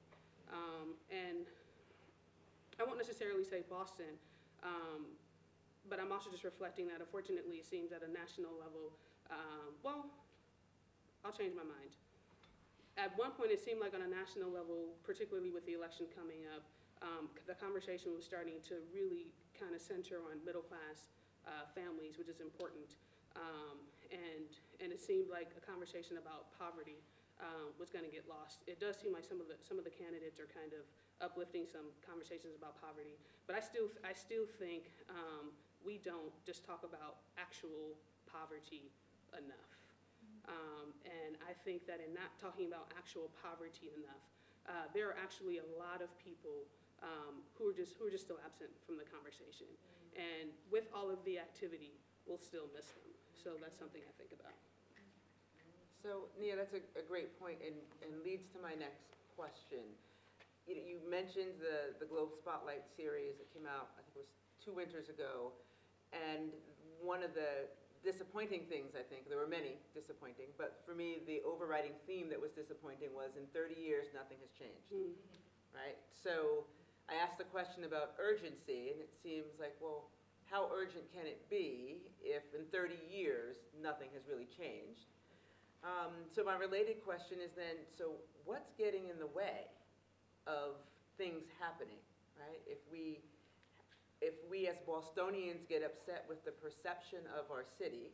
And I won't necessarily say Boston, but I'm also just reflecting that unfortunately it seems at a national level, I'll change my mind. At one point it seemed like on a national level, particularly with the election coming up, the conversation was starting to really kind of center on middle class families, which is important. And it seemed like a conversation about poverty was going to get lost. It does seem like some of the candidates are kind of uplifting some conversations about poverty, but I still think we don't just talk about actual poverty enough. And I think that in not talking about actual poverty enough, there are actually a lot of people who are just still absent from the conversation. And with all of the activity, we'll still miss them. So that's something I think about. So, Nia, that's a great point and leads to my next question. You mentioned the Globe Spotlight series that came out, I think it was 2 winters ago, and one of the disappointing things, I think, there were many disappointing, but for me, the overriding theme that was disappointing was in 30 years, nothing has changed, right? So I asked the question about urgency, and it seems like, well, how urgent can it be if in 30 years, nothing has really changed? So my related question is then, so what's getting in the way of things happening, right? If we as Bostonians get upset with the perception of our city,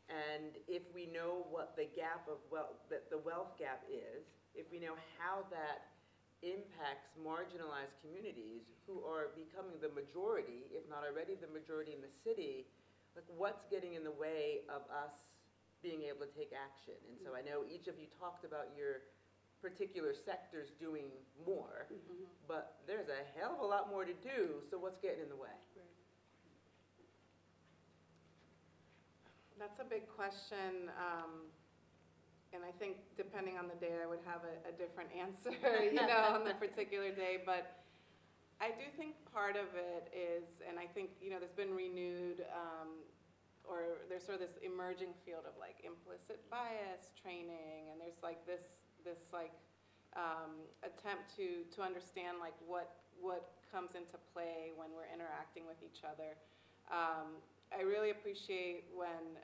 and if we know what the gap of the wealth gap is, if we know how that impacts marginalized communities who are becoming the majority, if not already the majority in the city, like what's getting in the way of us being able to take action? And so I know each of you talked about your particular sectors doing more, but there's a hell of a lot more to do, so what's getting in the way? That's a big question, and I think depending on the day, I would have a different answer, on the particular day. But I do think part of it is, and I think, there's been renewed, or there's sort of this emerging field of like implicit bias training, and there's like this attempt to understand like what comes into play when we're interacting with each other. I really appreciate when,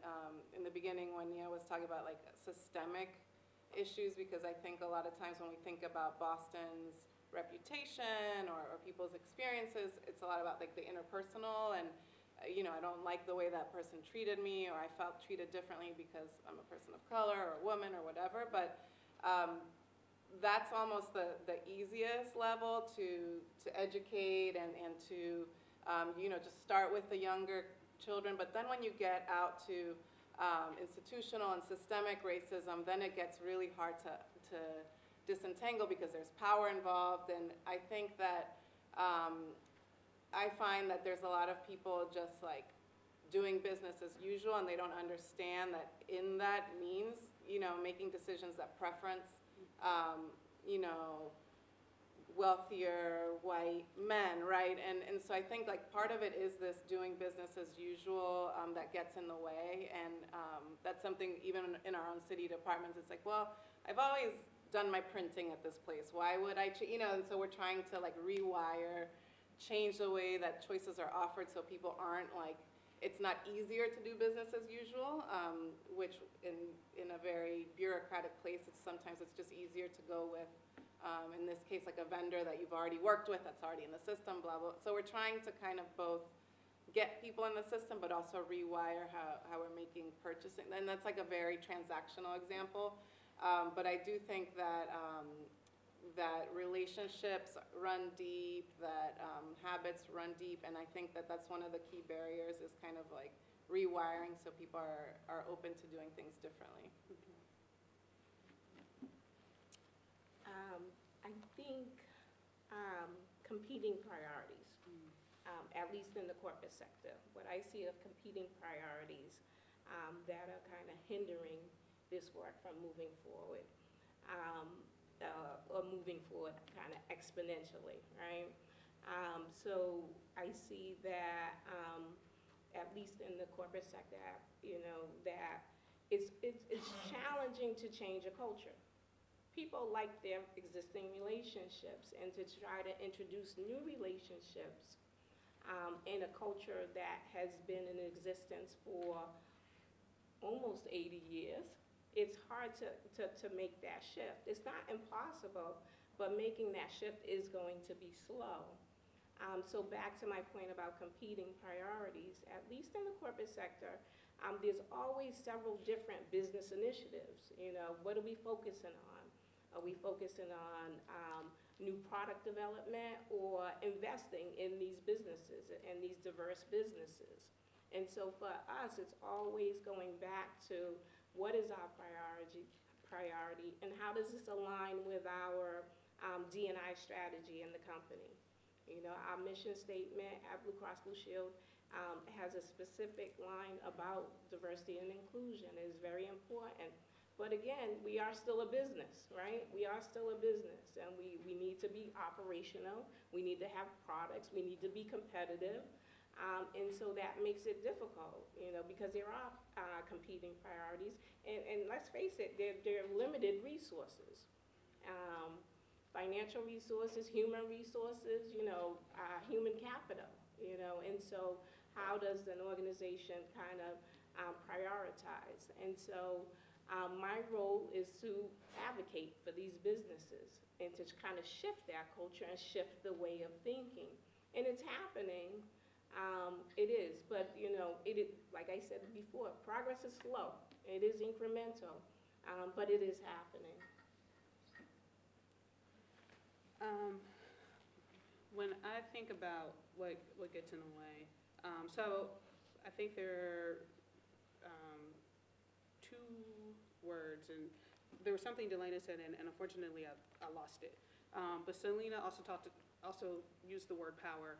in the beginning, when Nia was talking about like systemic issues, because I think a lot of times when we think about Boston's reputation or people's experiences, it's a lot about like the interpersonal, and I don't like the way that person treated me, or I felt treated differently because I'm a person of color or a woman or whatever. But that's almost the easiest level to educate and to just start with the younger children. But then when you get out to institutional and systemic racism, then it gets really hard to disentangle, because there's power involved. And I think that I find that there's a lot of people just like doing business as usual, and they don't understand that in that means, making decisions that preference, wealthier white men, right? And so I think like part of it is this doing business as usual that gets in the way. And that's something even in our own city departments, it's like, well, I've always done my printing at this place. Why would I, and so we're trying to like rewire, change the way that choices are offered so people aren't like, it's not easier to do business as usual, which in a very bureaucratic place, sometimes it's just easier to go with, in this case, like a vendor that you've already worked with, that's already in the system, blah, blah. So we're trying to kind of both get people in the system, but also rewire how we're making purchasing. And that's like a very transactional example. But I do think that that relationships run deep, that habits run deep, and I think that that's one of the key barriers, is kind of like rewiring so people are open to doing things differently. I think competing priorities, at least in the corporate sector. What I see of competing priorities that are kind of hindering this work from moving forward. Or moving forward kind of exponentially, right? So I see that, at least in the corporate sector, that it's challenging to change a culture. People like their existing relationships, and to try to introduce new relationships in a culture that has been in existence for almost 80 years. It's hard to make that shift. It's not impossible, but making that shift is going to be slow. So back to my point about competing priorities, at least in the corporate sector, there's always several different business initiatives. What are we focusing on? Are we focusing on new product development, or investing in these businesses and these diverse businesses? And so for us, it's always going back to, what is our priority, and how does this align with our D&I strategy in the company? Our mission statement at Blue Cross Blue Shield has a specific line about diversity and inclusion. It is very important. But again, we are still a business, right? We are still a business, and we need to be operational. We need to have products. We need to be competitive. And so that makes it difficult, because there are competing priorities. And let's face it, they're limited resources. Financial resources, human resources, human capital, And so how does an organization kind of prioritize? And so my role is to advocate for these businesses and to kind of shift that culture and shift the way of thinking. And it's happening. It is, but like I said before, progress is slow. It is incremental, but it is happening. When I think about what gets in the way, so I think there are two words, and there was something Delana said, and unfortunately I lost it. But Selena also used the word power.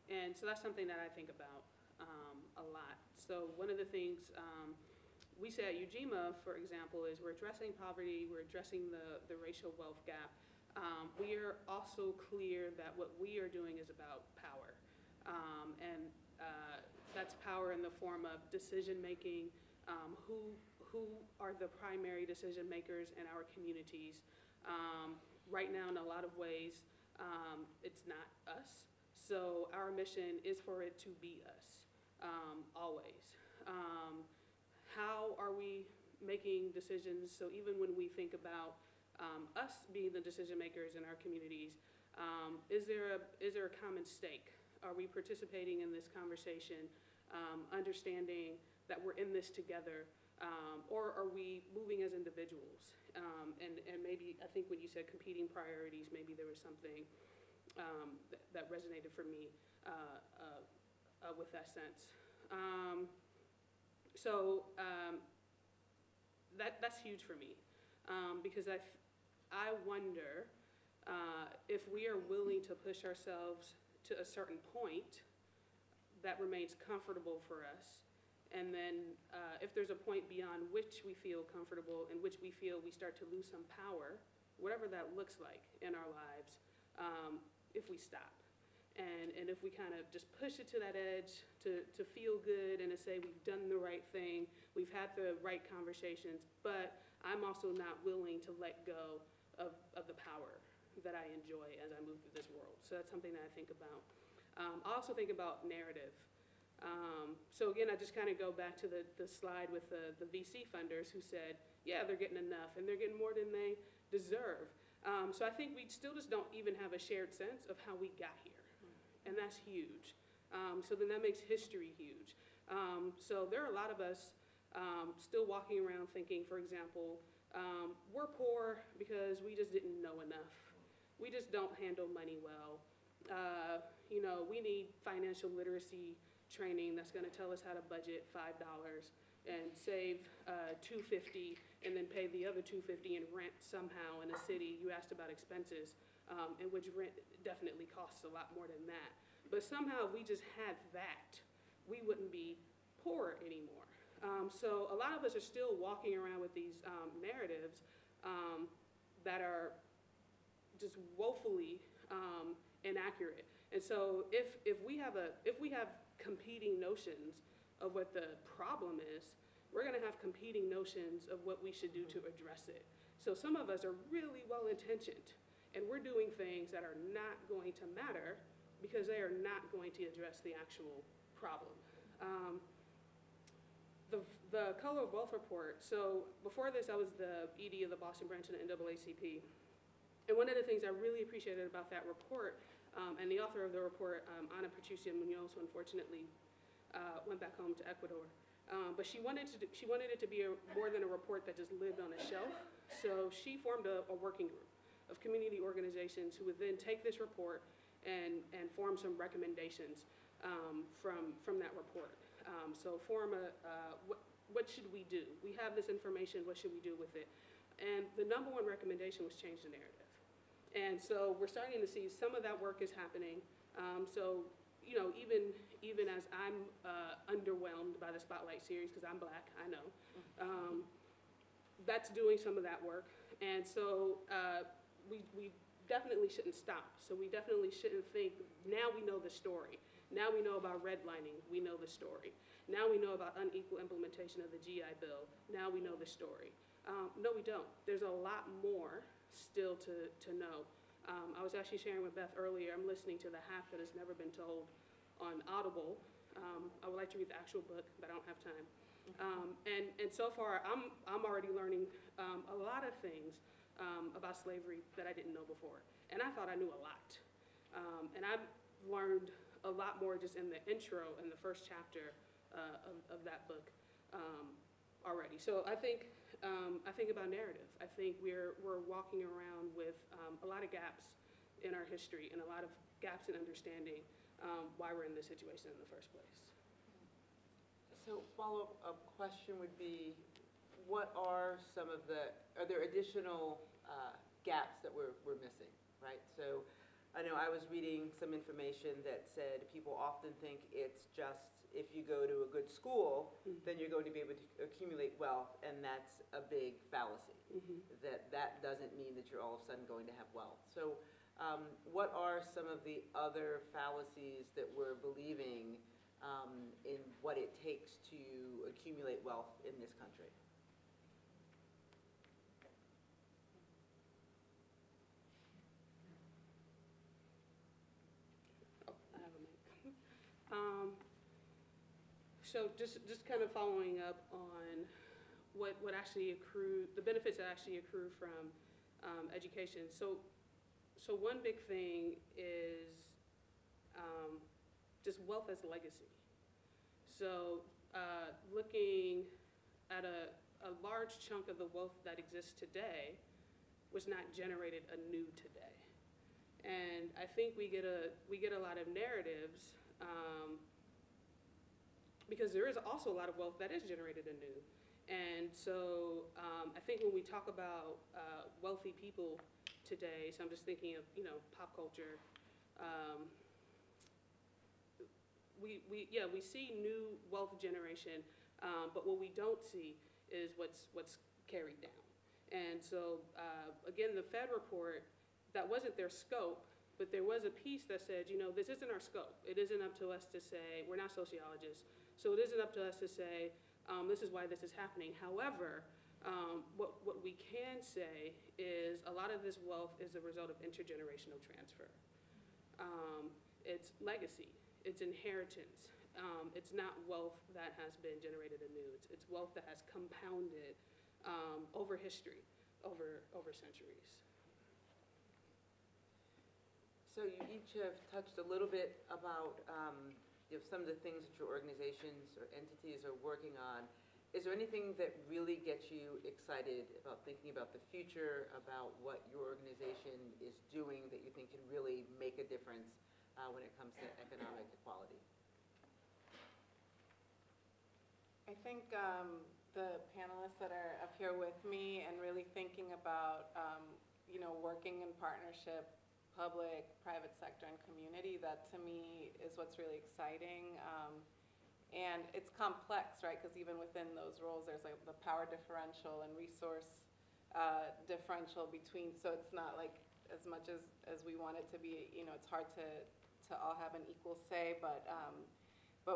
And so that's something that I think about a lot. So one of the things we say at Ujima, for example, is we're addressing poverty, we're addressing the racial wealth gap. We are also clear that what we are doing is about power. And that's power in the form of decision making, who are the primary decision makers in our communities. Right now, in a lot of ways, it's not us. So our mission is for it to be us, always. How are we making decisions? So even when we think about us being the decision makers in our communities, is there a common stake? Are we participating in this conversation, understanding that we're in this together, or are we moving as individuals? And maybe, I think when you said competing priorities, maybe there was something that resonated for me with that sense. So that's huge for me, because I wonder if we are willing to push ourselves to a certain point that remains comfortable for us, and then if there's a point beyond which we feel comfortable, in which we feel we start to lose some power, whatever that looks like in our lives, if we stop. And if we kind of just push it to that edge to feel good and to say we've done the right thing, we've had the right conversations, but I'm also not willing to let go of the power that I enjoy as I move through this world. So that's something that I think about. I also think about narrative. So again, I just kind of go back to the slide with the VC funders who said, yeah, they're getting enough and they're getting more than they deserve. So I think we still just don't even have a shared sense of how we got here. And that's huge. So then that makes history huge. So there are a lot of us still walking around thinking, for example, we're poor because we just didn't know enough. We just don't handle money well. You know, we need financial literacy training that's going to tell us how to budget $5 and save $2.50 and then pay the other $2.50 in rent somehow in a city. You asked about expenses, in which rent definitely costs a lot more than that. But somehow if we just had that, we wouldn't be poor anymore. So a lot of us are still walking around with these narratives that are just woefully inaccurate. And so if we have competing notions of what the problem is, we're gonna have competing notions of what we should do to address it. So some of us are really well-intentioned, and we're doing things that are not going to matter because they are not going to address the actual problem. The Color of Wealth report, so before this I was the ED of the Boston branch of the NAACP. And one of the things I really appreciated about that report, and the author of the report, Ana Patricia Munoz, who unfortunately went back home to Ecuador, but she wanted it to be more than a report that just lived on a shelf. So she formed a working group of community organizations who would then take this report and form some recommendations from that report. So form what should we do? We have this information, what should we do with it? And the #1 recommendation was change the narrative. And so we're starting to see some of that work is happening. So, you know, even as I'm underwhelmed by the Spotlight series, because I'm Black, I know, that's doing some of that work. And so we definitely shouldn't stop. So we definitely shouldn't think, now we know the story. Now we know about redlining, we know the story. Now we know about unequal implementation of the GI Bill. Now we know the story. No, we don't. There's a lot more still to know. I was actually sharing with Beth earlier, I'm listening to the half that has never been told on Audible. I would like to read the actual book, but I don't have time. And so far, I'm already learning a lot of things about slavery that I didn't know before. And I thought I knew a lot. And I've learned a lot more just in the intro in the first chapter of that book already. So I think about narrative. I think we're walking around with a lot of gaps in our history and a lot of gaps in understanding why we're in this situation in the first place. So follow-up question would be, what are some of are there additional gaps that we're missing, right? So I know I was reading some information that said people often think it's just if you go to a good school, then you're going to be able to accumulate wealth, and that's a big fallacy. That doesn't mean that you're all of a sudden going to have wealth. So what are some of the other fallacies that we're believing in what it takes to accumulate wealth in this country? I have a mic. So just kind of following up on what actually accrue, the benefits that actually accrue from education. So one big thing is just wealth as legacy. So looking at a large chunk of the wealth that exists today was not generated anew today. And I think we get a lot of narratives because there is also a lot of wealth that is generated anew. And so I think when we talk about wealthy people today, so I'm just thinking of, pop culture, we see new wealth generation, but what we don't see is what's carried down. And so again, the Fed report, that wasn't their scope, but there was a piece that said, this isn't our scope. It isn't up to us to say, we're not sociologists, so it isn't up to us to say, this is why this is happening. However, what we can say is a lot of this wealth is a result of intergenerational transfer. It's legacy, it's inheritance. It's not wealth that has been generated anew. It's wealth that has compounded over history, over centuries. So you each have touched a little bit about some of the things that your organizations or entities are working on. Is there anything that really gets you excited about thinking about the future, about what your organization is doing that you think can really make a difference when it comes to economic equality? I think the panelists that are up here with me and really thinking about, working in partnership, public, private sector, and community, that to me is what's really exciting. And it's complex, right? Because even within those roles, there's like the power differential and resource differential between, so it's not like as much as we want it to be, it's hard to all have an equal say, but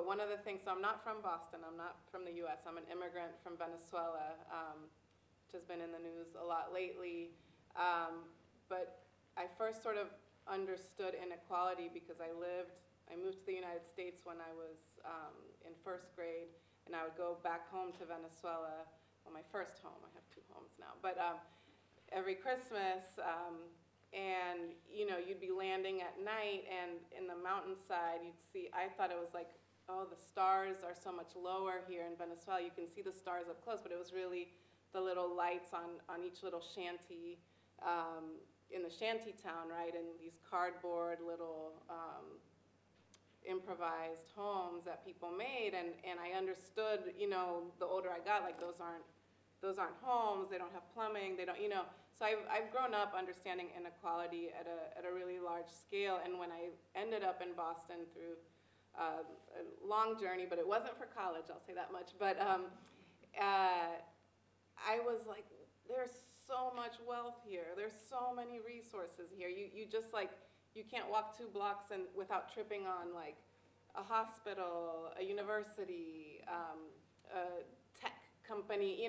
one of the things, so I'm not from Boston, I'm not from the US, I'm an immigrant from Venezuela, which has been in the news a lot lately, but I first sort of understood inequality because I moved to the United States when I was in first grade, and I would go back home to Venezuela, well, my first home, I have two homes now, but every Christmas, and you'd be landing at night, and in the mountainside, you'd see, I thought it was like, oh, the stars are so much lower here in Venezuela, you can see the stars up close, but it was really the little lights on each little shanty, in the shanty town, right, and these cardboard little improvised homes that people made, and I understood, the older I got, like those aren't homes, they don't have plumbing, they don't, so I've grown up understanding inequality at a really large scale, and when I ended up in Boston through a long journey, but it wasn't for college, I'll say that much, but I was like, there's so much wealth here, there's so many resources here, you just like, you can't walk 2 blocks without tripping on like a hospital, a university, a tech company,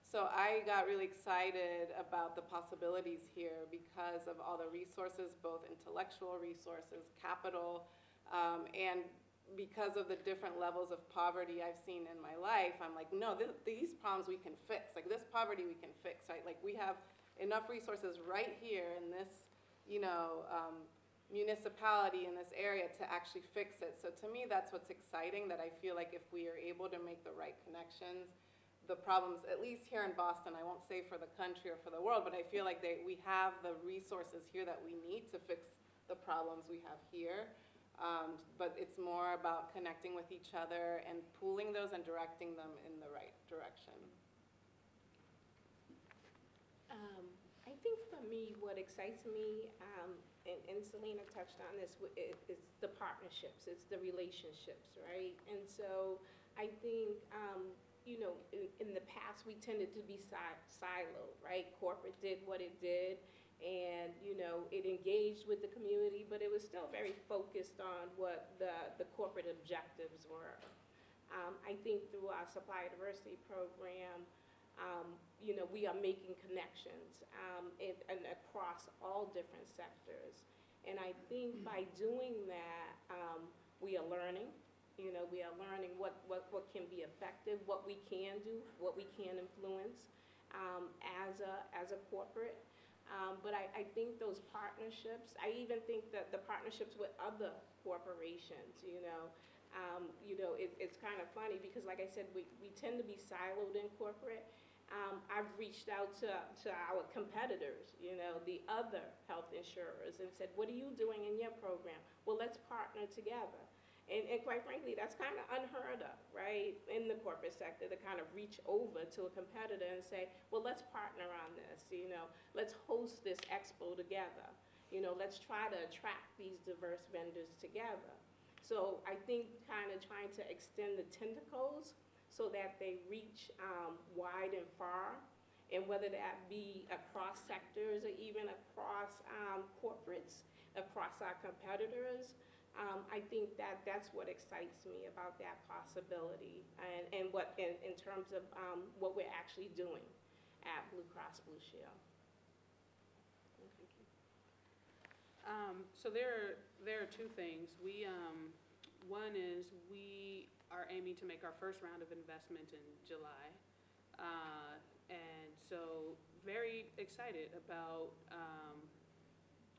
so I got really excited about the possibilities here because of all the resources, both intellectual resources, capital, and because of the different levels of poverty I've seen in my life, I'm like, no, these problems we can fix. Like this poverty we can fix, right? Like we have enough resources right here in this, municipality in this area to actually fix it. So to me, that's what's exciting, that I feel like if we are able to make the right connections, the problems, at least here in Boston, I won't say for the country or for the world, but I feel like we have the resources here that we need to fix the problems we have here. But it's more about connecting with each other and pooling those and directing them in the right direction. for me, what excites me, and Selena touched on this, it's the partnerships, it's the relationships, right? And so I think, you know, in the past, we tended to be siloed, right? Corporate did what it did, and, you know, it engaged with the community, but it was still very focused on what the corporate objectives were. I think through our supply diversity program, you know, we are making connections and across all different sectors. And I think by doing that, we are learning. You know, we are learning what can be effective, what we can do, what we can influence as a corporate. But I think those partnerships, I even think that the partnerships with other corporations, you know, it's kind of funny because, like I said, we tend to be siloed in corporate. I've reached out to our competitors, you know, the other health insurers, and said, what are you doing in your program? Well, let's partner together. And quite frankly, that's kind of unheard of, right, in the corporate sector, to kind of reach over to a competitor and say, well, let's partner on this, you know, let's host this expo together. You know, let's try to attract these diverse vendors together. So I think kind of trying to extend the tentacles so that they reach wide and far, and whether that be across sectors or even across corporates, across our competitors, I think that's what excites me about that possibility, and what in terms of what we're actually doing at Blue Cross Blue Shield. Thank you. So there are two things. One is we are aiming to make our first round of investment in July, and so very excited about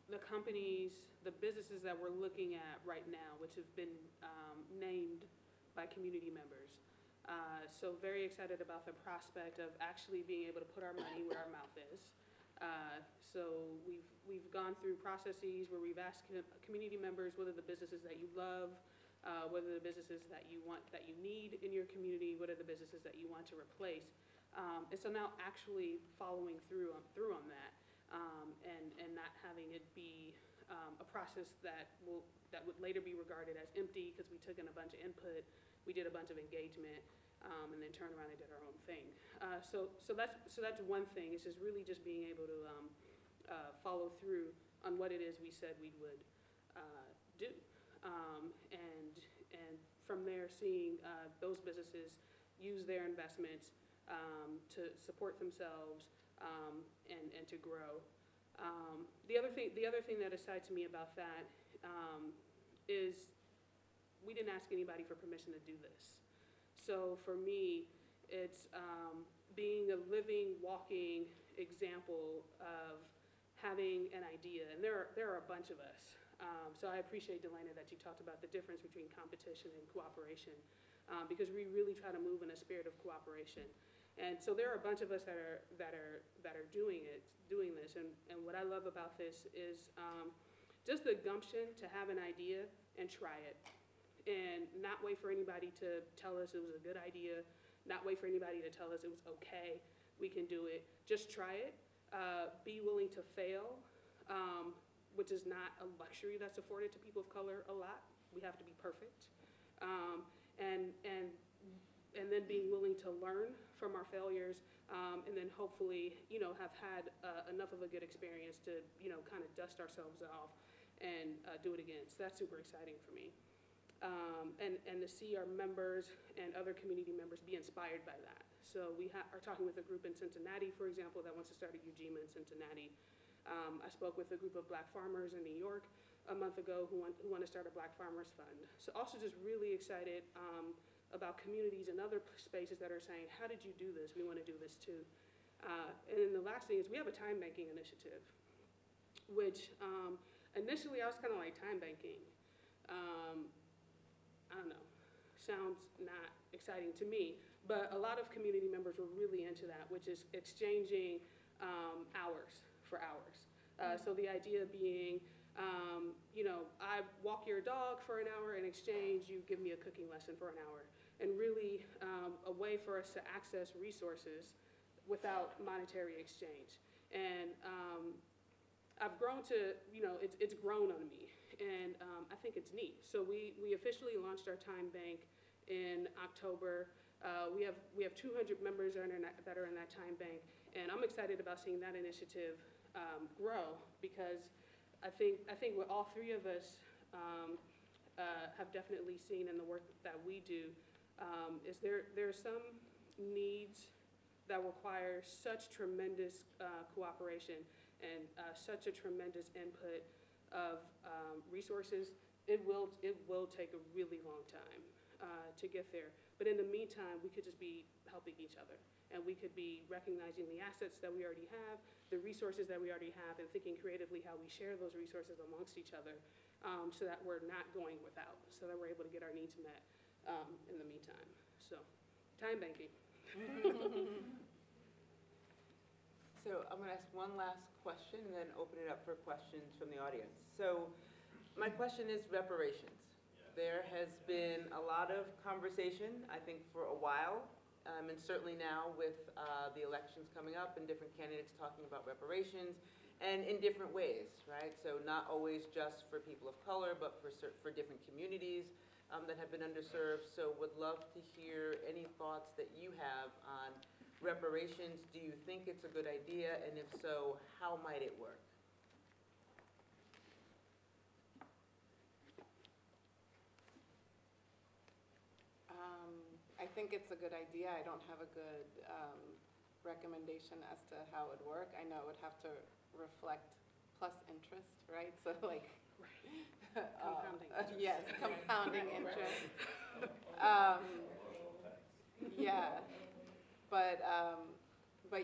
the companies, the businesses that we're looking at right now, which have been named by community members. So very excited about the prospect of actually being able to put our money where our mouth is. So we've gone through processes where we've asked community members what are the businesses that you love, what are the businesses that you want, that you need in your community, what are the businesses that you want to replace. And so now actually following through on that. And not having it be a process that would later be regarded as empty because we took in a bunch of input, we did a bunch of engagement, and then turned around and did our own thing. So that's one thing. It's just really just being able to follow through on what it is we said we would do, and from there seeing those businesses use their investments to support themselves. And to grow. The other thing that excites me about that is we didn't ask anybody for permission to do this. So for me, it's being a living, walking example of having an idea, and there are a bunch of us. So I appreciate, Delana, that you talked about the difference between competition and cooperation, because we really try to move in a spirit of cooperation. And so there are a bunch of us that are doing this, and what I love about this is just the gumption to have an idea and try it, and not wait for anybody to tell us it was a good idea, not wait for anybody to tell us it was okay, we can do it. Just try it. Be willing to fail, which is not a luxury that's afforded to people of color a lot. We have to be perfect, and then being willing to learn from our failures, and then hopefully, you know, have had enough of a good experience to, you know, kind of dust ourselves off and do it again. So that's super exciting for me. And to see our members and other community members be inspired by that. So we are talking with a group in Cincinnati, for example, that wants to start a Ujima in Cincinnati. I spoke with a group of Black farmers in New York a month ago who want to start a Black Farmers Fund. So also just really excited about communities and other spaces that are saying, how did you do this? We want to do this too. And then the last thing is we have a time banking initiative, which initially I was kind of like, time banking, I don't know, sounds not exciting to me, but a lot of community members were really into that, which is exchanging hours for hours. So the idea being, you know, I walk your dog for an hour, in exchange you give me a cooking lesson for an hour. And really a way for us to access resources without monetary exchange. And I've grown to, it's grown on me, and I think it's neat. So we officially launched our time bank in October. We have 200 members that are in that time bank, and I'm excited about seeing that initiative grow, because I think what all three of us have definitely seen in the work that we do is there are some needs that require such tremendous cooperation and such a tremendous input of resources. It will take a really long time to get there. But in the meantime, we could just be helping each other, and we could be recognizing the assets that we already have, the resources that we already have, and thinking creatively how we share those resources amongst each other, so that we're not going without, so that we're able to get our needs met in the meantime. So, time banking. So I'm going to ask one last question and then open it up for questions from the audience. So my question is reparations. There has been a lot of conversation, I think, for a while, and certainly now with the elections coming up and different candidates talking about reparations, and in different ways, right? So not always just for people of color, but for different communities that have been underserved. So would love to hear any thoughts that you have on reparations. Do you think it's a good idea? And if so, how might it work? I think it's a good idea. I don't have a good recommendation as to how it would work. I know it would have to reflect plus interest, right? So like, Compounding interest. Yes, compounding interest. Yeah, but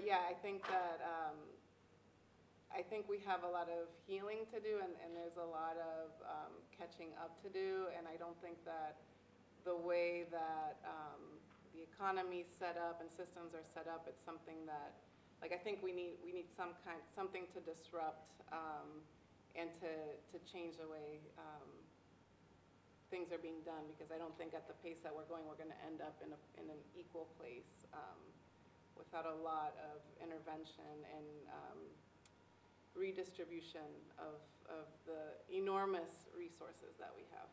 yeah, I think that I think we have a lot of healing to do, and there's a lot of catching up to do, and I don't think that the way that the economy's set up and systems are set up, it's something that, like, I think we need something to disrupt and to change the way things are being done, because I don't think at the pace that we're going, we're going to end up in an equal place without a lot of intervention and redistribution of the enormous resources that we have.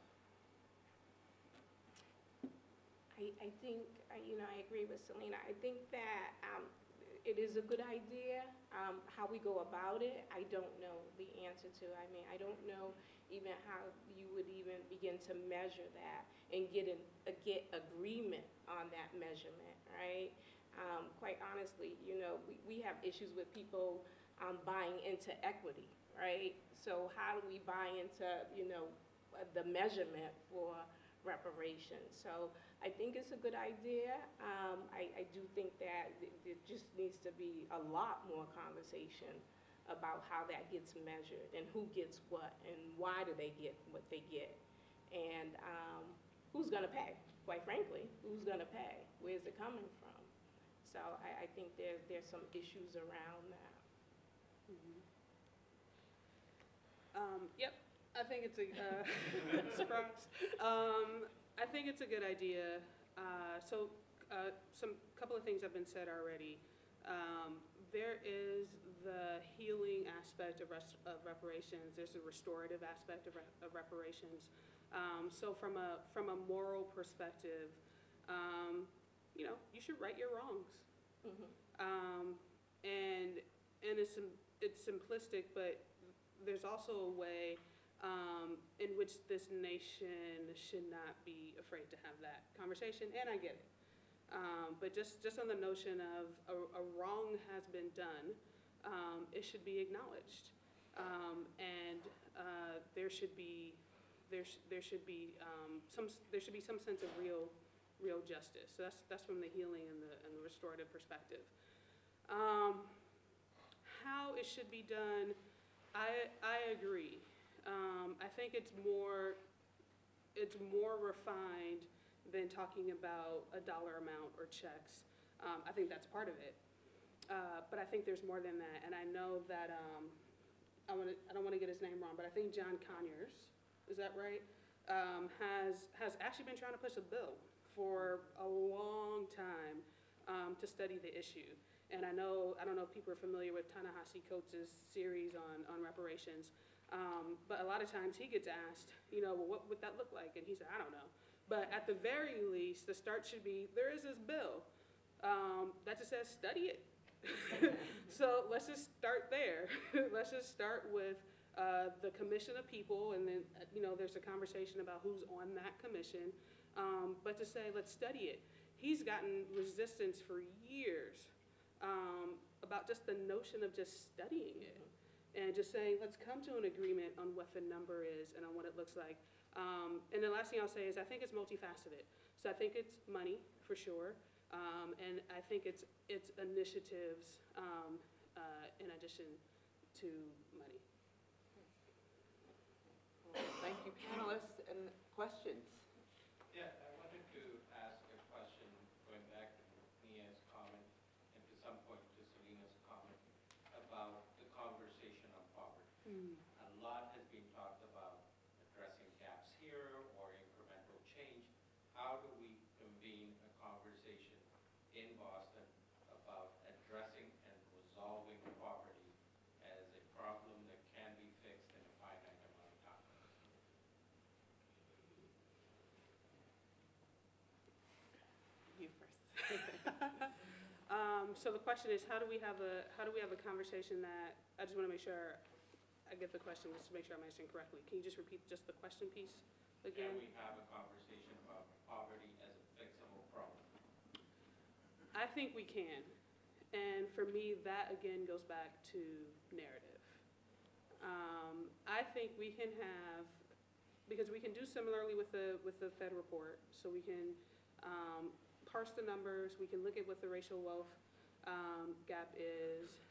I think, I agree with Selena. I think that it is a good idea. How we go about it, I don't know the answer to. I mean, I don't know even how you would even begin to measure that and get agreement on that measurement, right? Quite honestly, we have issues with people buying into equity, right? So how do we buy into, the measurement for reparations? So I think it's a good idea. I do think that there just needs to be a lot more conversation about how that gets measured and who gets what and why do they get what they get, and who's going to pay, quite frankly. Who's going to pay? Where's it coming from? So I think there's some issues around that. Yep, I think it's a surprise. I think it's a good idea. Some couple of things have been said already. There is the healing aspect of reparations. There's the restorative aspect of reparations. So from a moral perspective, you should right your wrongs. Mm-hmm. And it's simplistic, but there's also a way in which this nation should not be afraid to have that conversation, and I get it. But just on the notion of a wrong has been done, it should be acknowledged, and there should be some sense of real justice. So that's from the healing and the restorative perspective. How it should be done, I agree. I think it's more refined than talking about a dollar amount or checks. I think that's part of it, but I think there's more than that. And I know that I don't want to get his name wrong, but I think John Conyers, is that right? Has actually been trying to push a bill for a long time to study the issue. And I don't know if people are familiar with Ta-Nehisi Coates' series on reparations, but a lot of times he gets asked, well, what would that look like? And he said, I don't know. But at the very least, the start should be, there is this bill that just says study it. So let's just start there. Let's just start with the commission of people, and then there's a conversation about who's on that commission. But to say, let's study it. He's gotten resistance for years about just the notion of just studying it and just saying, let's come to an agreement on what the number is and on what it looks like. And the last thing I'll say is I think it's multifaceted. So I think it's money for sure, and I think it's initiatives in addition to money. Thank you, panelists, and questions. Yeah, I wanted to ask a question going back to Mia's comment and to some point to Selena's comment about the conversation on poverty. A lot has been talked about addressing gaps here or incremental change. How do we convene a conversation in Boston about addressing and resolving poverty as a problem that can be fixed in a finite amount of time? You first. So the question is, how do we have a conversation that, I just want to make sure I get the question, just to make sure I'm answering correctly. Can you just repeat just the question piece again? Can we have a conversation about poverty as a fixable problem? I think we can. And for me, that again goes back to narrative. I think we can have, because we can do similarly with the Fed report, so we can parse the numbers, we can look at what the racial wealth gap is.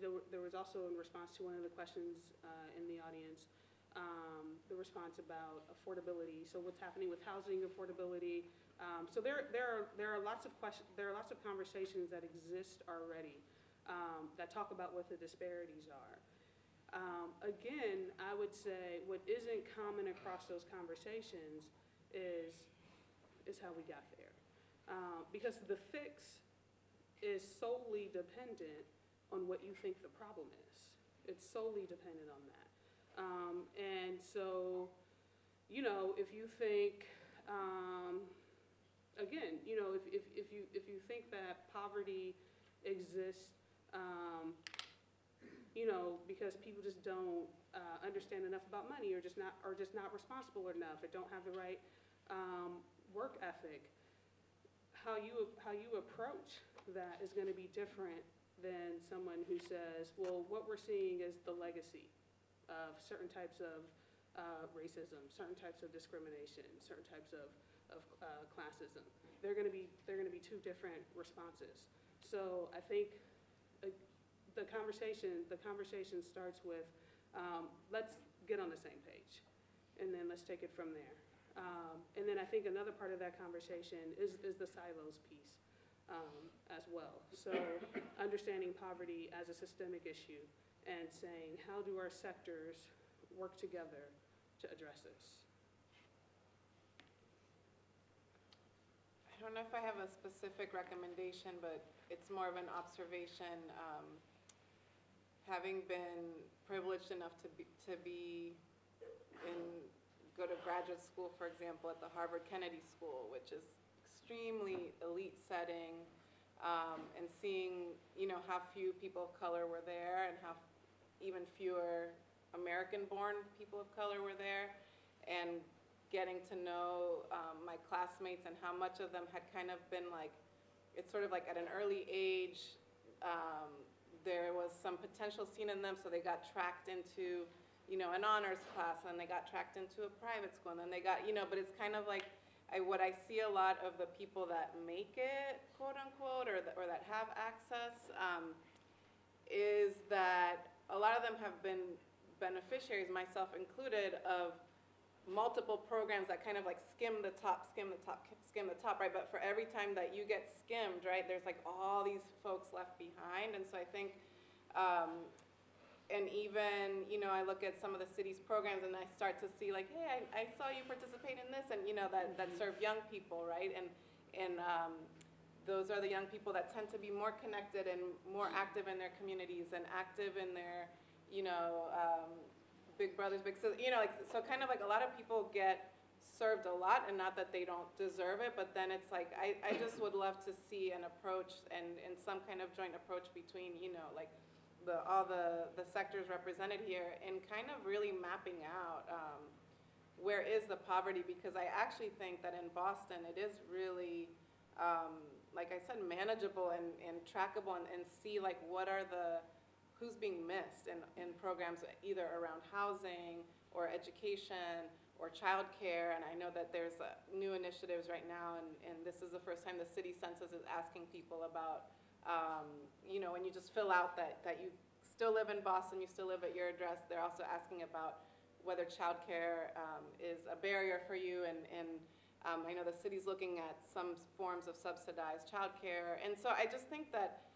There was also, in response to one of the questions in the audience, the response about affordability. So what's happening with housing affordability? So there are lots of questions. There are lots of conversations that exist already that talk about what the disparities are. Again, I would say what isn't common across those conversations is how we got there, because the fix is solely dependent on what you think the problem is. It's solely dependent on that. And so, if you think, again, if you think that poverty exists, because people just don't understand enough about money, or just not responsible enough, or don't have the right work ethic, how you approach that is going to be different than someone who says, well, what we're seeing is the legacy of certain types of racism, certain types of discrimination, certain types of classism. They're going to be two different responses. So I think the conversation starts with let's get on the same page, and then let's take it from there. And then I think another part of that conversation is the silos piece as well. So understanding poverty as a systemic issue and saying, how do our sectors work together to address this? I don't know if I have a specific recommendation, but it's more of an observation. Having been privileged enough to go to graduate school, for example, at the Harvard Kennedy School, which is extremely elite setting, and seeing, how few people of color were there and how even fewer American-born people of color were there, and getting to know my classmates and how much of them had kind of been like, it's sort of like at an early age, there was some potential seen in them, so they got tracked into, an honors class, and they got tracked into a private school, and then they got, but it's kind of like, what I see a lot of the people that make it, quote unquote, or that have access, is that a lot of them have been beneficiaries, myself included, of multiple programs that kind of like skim the top, right? But for every time that you get skimmed, right, there's like all these folks left behind. And so I think, and even, I look at some of the city's programs and I start to see like, hey, I saw you participate in this, and that serve young people, right? And those are the young people that tend to be more connected and more active in their communities and active in their, big brothers, big sisters, so kind of like a lot of people get served a lot, and not that they don't deserve it, but then it's like, I just would love to see an approach and some kind of joint approach between, like all the sectors represented here, and kind of really mapping out where is the poverty, because I actually think that in Boston it is really, like I said, manageable and trackable, and see like who's being missed in programs either around housing or education or childcare. And I know that there's new initiatives right now, and this is the first time the city census is asking people about, when you just fill out that you still live in Boston, you still live at your address, they're also asking about whether childcare is a barrier for you, and I know the city's looking at some forms of subsidized childcare. And so I just think that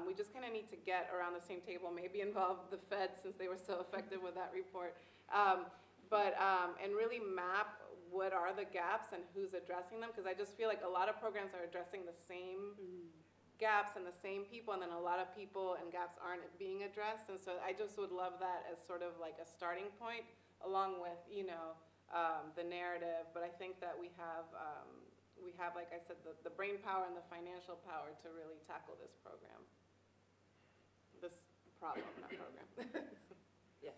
we just kind of need to get around the same table, maybe involve the Fed since they were so effective with that report, and really map what are the gaps and who's addressing them, because I just feel like a lot of programs are addressing the same gaps and the same people, and then a lot of people and gaps aren't being addressed. And so I just would love that as sort of like a starting point, along with, the narrative. But I think that we have, like I said, the brain power and the financial power to really tackle this program. This problem, not program. Yes.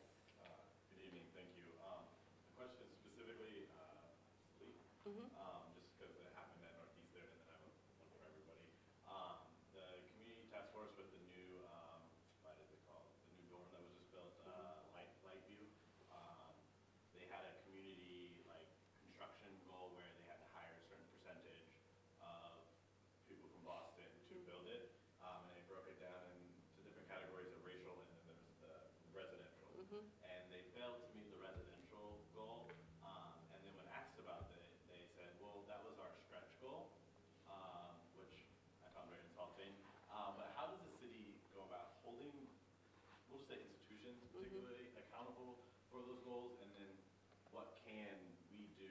Good evening, thank you. The question is specifically sleep, just because it happened at Northeastern, and then I have one for everybody. The community task force with the new, what is it called? The new dorm that was just built, Lightview. They had a community construction goal where they had to hire a certain percentage of people from Boston to build it, and they broke it down into different categories of racial, and then there was the residential. And they failed to meet the residential goal, and then when asked about it, they said, well, that was our stretch goal, which I found very insulting. But how does the city go about holding, we'll just say institutions particularly, accountable for those goals, and then what can we do,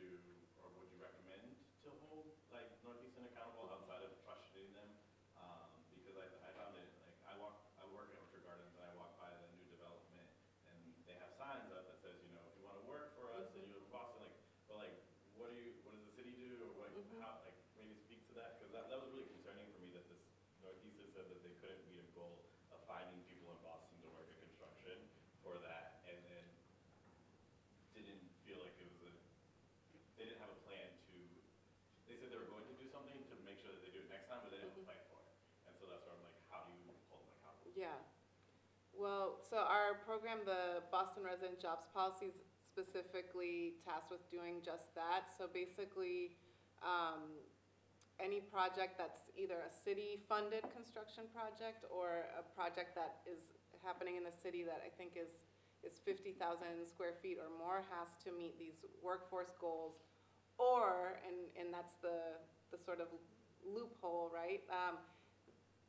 or would you recommend to hold Northeastern accountable outside of questioning them? Because I found it, I work at Orchard Gardens, and I walk by the new development, and they have signs up that says, if you want to work for us, and you live in Boston, but what does the city do, or how, maybe speak to that, because that was really concerning for me, that this Northeastern said that they couldn't meet a goal of finding people in Boston to work at construction for that, and then didn't feel like they didn't have a plan to, they said they were going to do something to make sure that they do it next time, but they didn't have a plan for it. And so that's where I'm like, how do you hold them accountable? Yeah. Well, so our program, the Boston Resident Jobs Policy, is specifically tasked with doing just that. So basically, any project that's either a city-funded construction project or a project that is happening in the city that I think is 50,000 square feet or more has to meet these workforce goals, or, and that's the sort of loophole, right?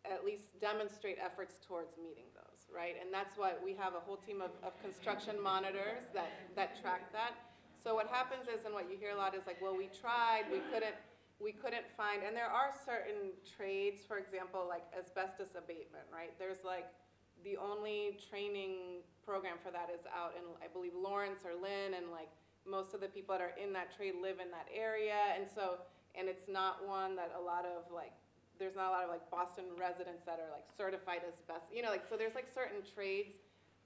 At least demonstrate efforts towards meeting those, right? And that's why we have a whole team of construction monitors that track that. So what happens is, and what you hear a lot is like, well, we tried, we couldn't find, and there are certain trades, for example, like asbestos abatement, right? There's the only training program for that is out in, I believe, Lawrence or Lynn, and most of the people that are in that trade live in that area, and it's not one that there's not a lot of Boston residents that are certified asbestos, so there's certain trades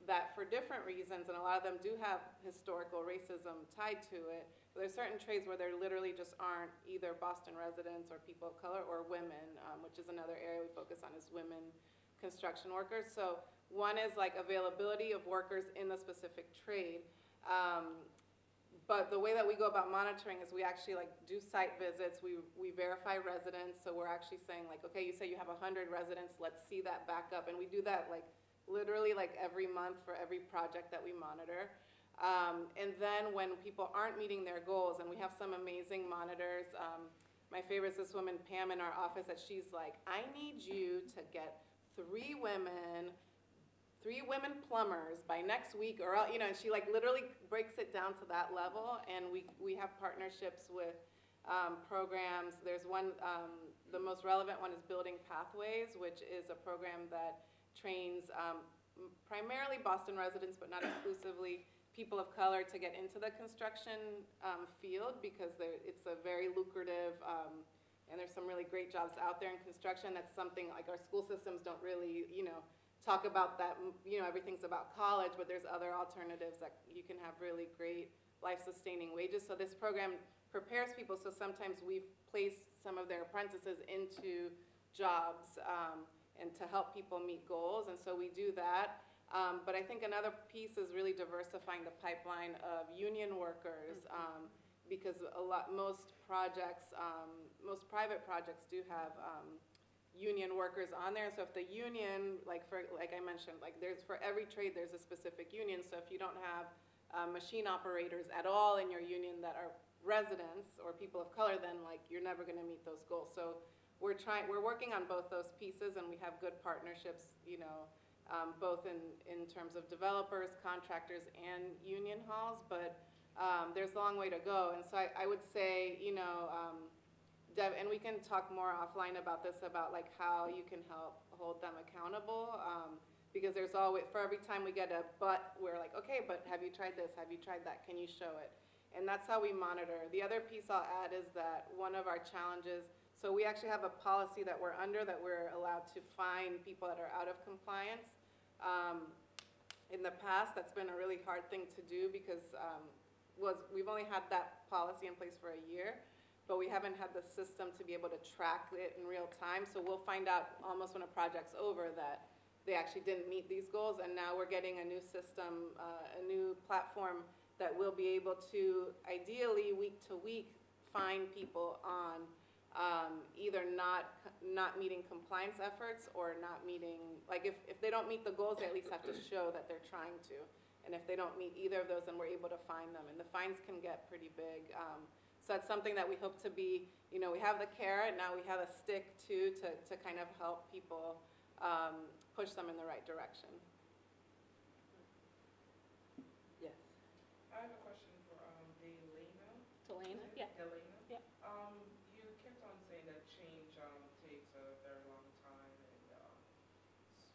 that for different reasons, and a lot of them do have historical racism tied to it, but there's certain trades where there literally just aren't either Boston residents or people of color or women, which is another area we focus on, is women construction workers. So one is availability of workers in the specific trade. But the way that we go about monitoring is we actually do site visits, we verify residents, so we're actually saying okay, you say you have 100 residents, let's see that back up, and we do that literally every month for every project that we monitor. And then when people aren't meeting their goals, and we have some amazing monitors, my favorite is this woman, Pam, in our office, that she's like, I need you to get 3 women plumbers by next week, or and she literally breaks it down to that level. And we have partnerships with programs. There's one, the most relevant one is Building Pathways, which is a program that trains primarily Boston residents, but not exclusively, people of color to get into the construction field, because it's a very lucrative, and there's some really great jobs out there in construction. That's something like our school systems don't really, talk about that, everything's about college, but there's other alternatives that you can have really great life-sustaining wages. So this program prepares people, so sometimes we've placed some of their apprentices into jobs and to help people meet goals, and so we do that. But I think another piece is really diversifying the pipeline of union workers, because most projects, most private projects do have union workers on there. So if the union, like I mentioned, for every trade there's a specific union. So if you don't have machine operators at all in your union that are residents or people of color, then you're never going to meet those goals. So we're working on both those pieces, and we have good partnerships, both in terms of developers, contractors, and union halls, but there's a long way to go. And so I would say, Deb, and we can talk more offline about this, about how you can help hold them accountable, because there's always, for every time we get a but, we're like, okay, but have you tried this? Have you tried that? Can you show it? And that's how we monitor. The other piece I'll add is that one of our challenges, so we actually have a policy that we're under, that we're allowed to fine people that are out of compliance. In the past, that's been a really hard thing to do, because we've only had that policy in place for a year, but we haven't had the system to be able to track it in real time. So we'll find out almost when a project's over that they actually didn't meet these goals, and now we're getting a new system, a new platform that will be able to, ideally, week to week, find people on either not meeting compliance efforts or not meeting, if they don't meet the goals, they at least have to show that they're trying to. And if they don't meet either of those, then we're able to fine them. And the fines can get pretty big. So that's something that we hope to be, we have the carrot, now we have a stick too, to kind of help people push them in the right direction. Yes. I have a question for Delana. Delana, yeah. Delana. Yeah. You kept on saying that change takes a very long time, and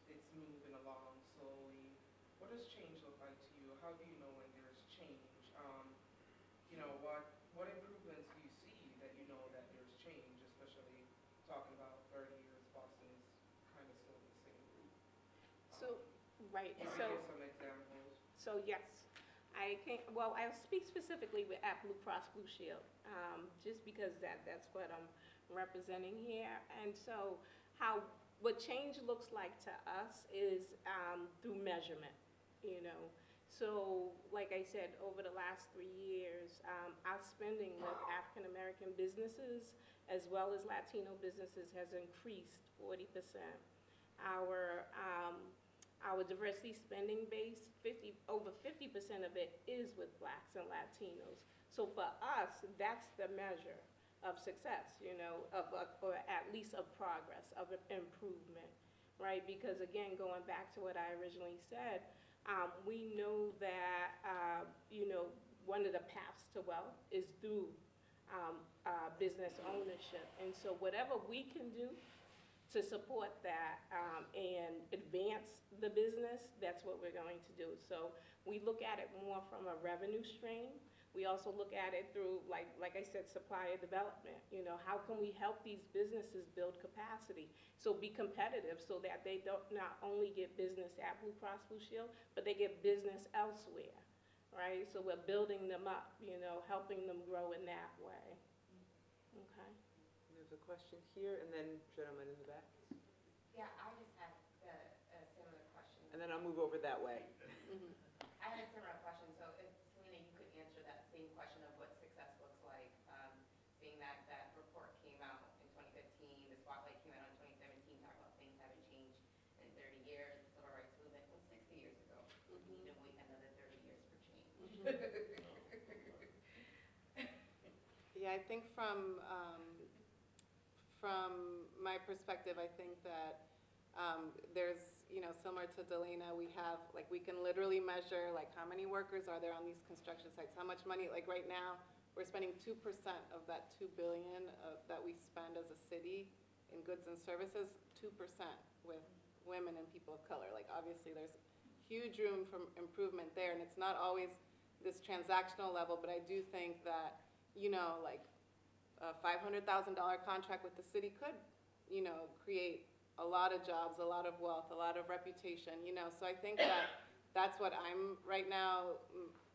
it's moving along slowly. What does change look like to you? How do you know when there's change? What improvements do you see that you know that there's change, especially talking about 30 years, Boston's kind of still the same route. Right. Can you give some examples? So yes, I'll speak specifically at Blue Cross Blue Shield, just because that's what I'm representing here. And so what change looks like to us is through measurement, So like I said, over the last 3 years, our spending with African American businesses as well as Latino businesses has increased 40%. Our diversity spending base, over 50% of it is with Blacks and Latinos. So for us, that's the measure of success, or at least of progress, of improvement, right? Because again, going back to what I originally said, we know that, one of the paths to wealth is through business ownership. And so whatever we can do to support that and advance the business, that's what we're going to do. So we look at it more from a revenue stream. We also look at it through, like I said, supplier development. How can we help these businesses build capacity? So be competitive so that they don't not only get business at Blue Cross Blue Shield, but they get business elsewhere, right? So we're building them up, helping them grow in that way. Okay. There's a question here, and then gentleman in the back. Yeah, I just had a similar question. And then I'll move over that way. I had a similar question. So if, Selena, you could answer that same question of what success looks like, seeing that report came out in 2015, the spotlight came out in 2017, talking about things haven't changed in 30 years. The civil rights movement was 60 years ago. We need to wait another 30 years for change. Yeah, I think from my perspective, I think that there's, similar to Delana, we can literally measure, how many workers are there on these construction sites, how much money, right now, we're spending 2% of that 2 billion that we spend as a city in goods and services, 2% with women and people of color. Like, obviously, there's huge room for improvement there, and it's not always this transactional level, but I do think that, you know, like a $500,000 contract with the city could, you know, create a lot of jobs, a lot of wealth, a lot of reputation, you know. So I think that that's what I'm right now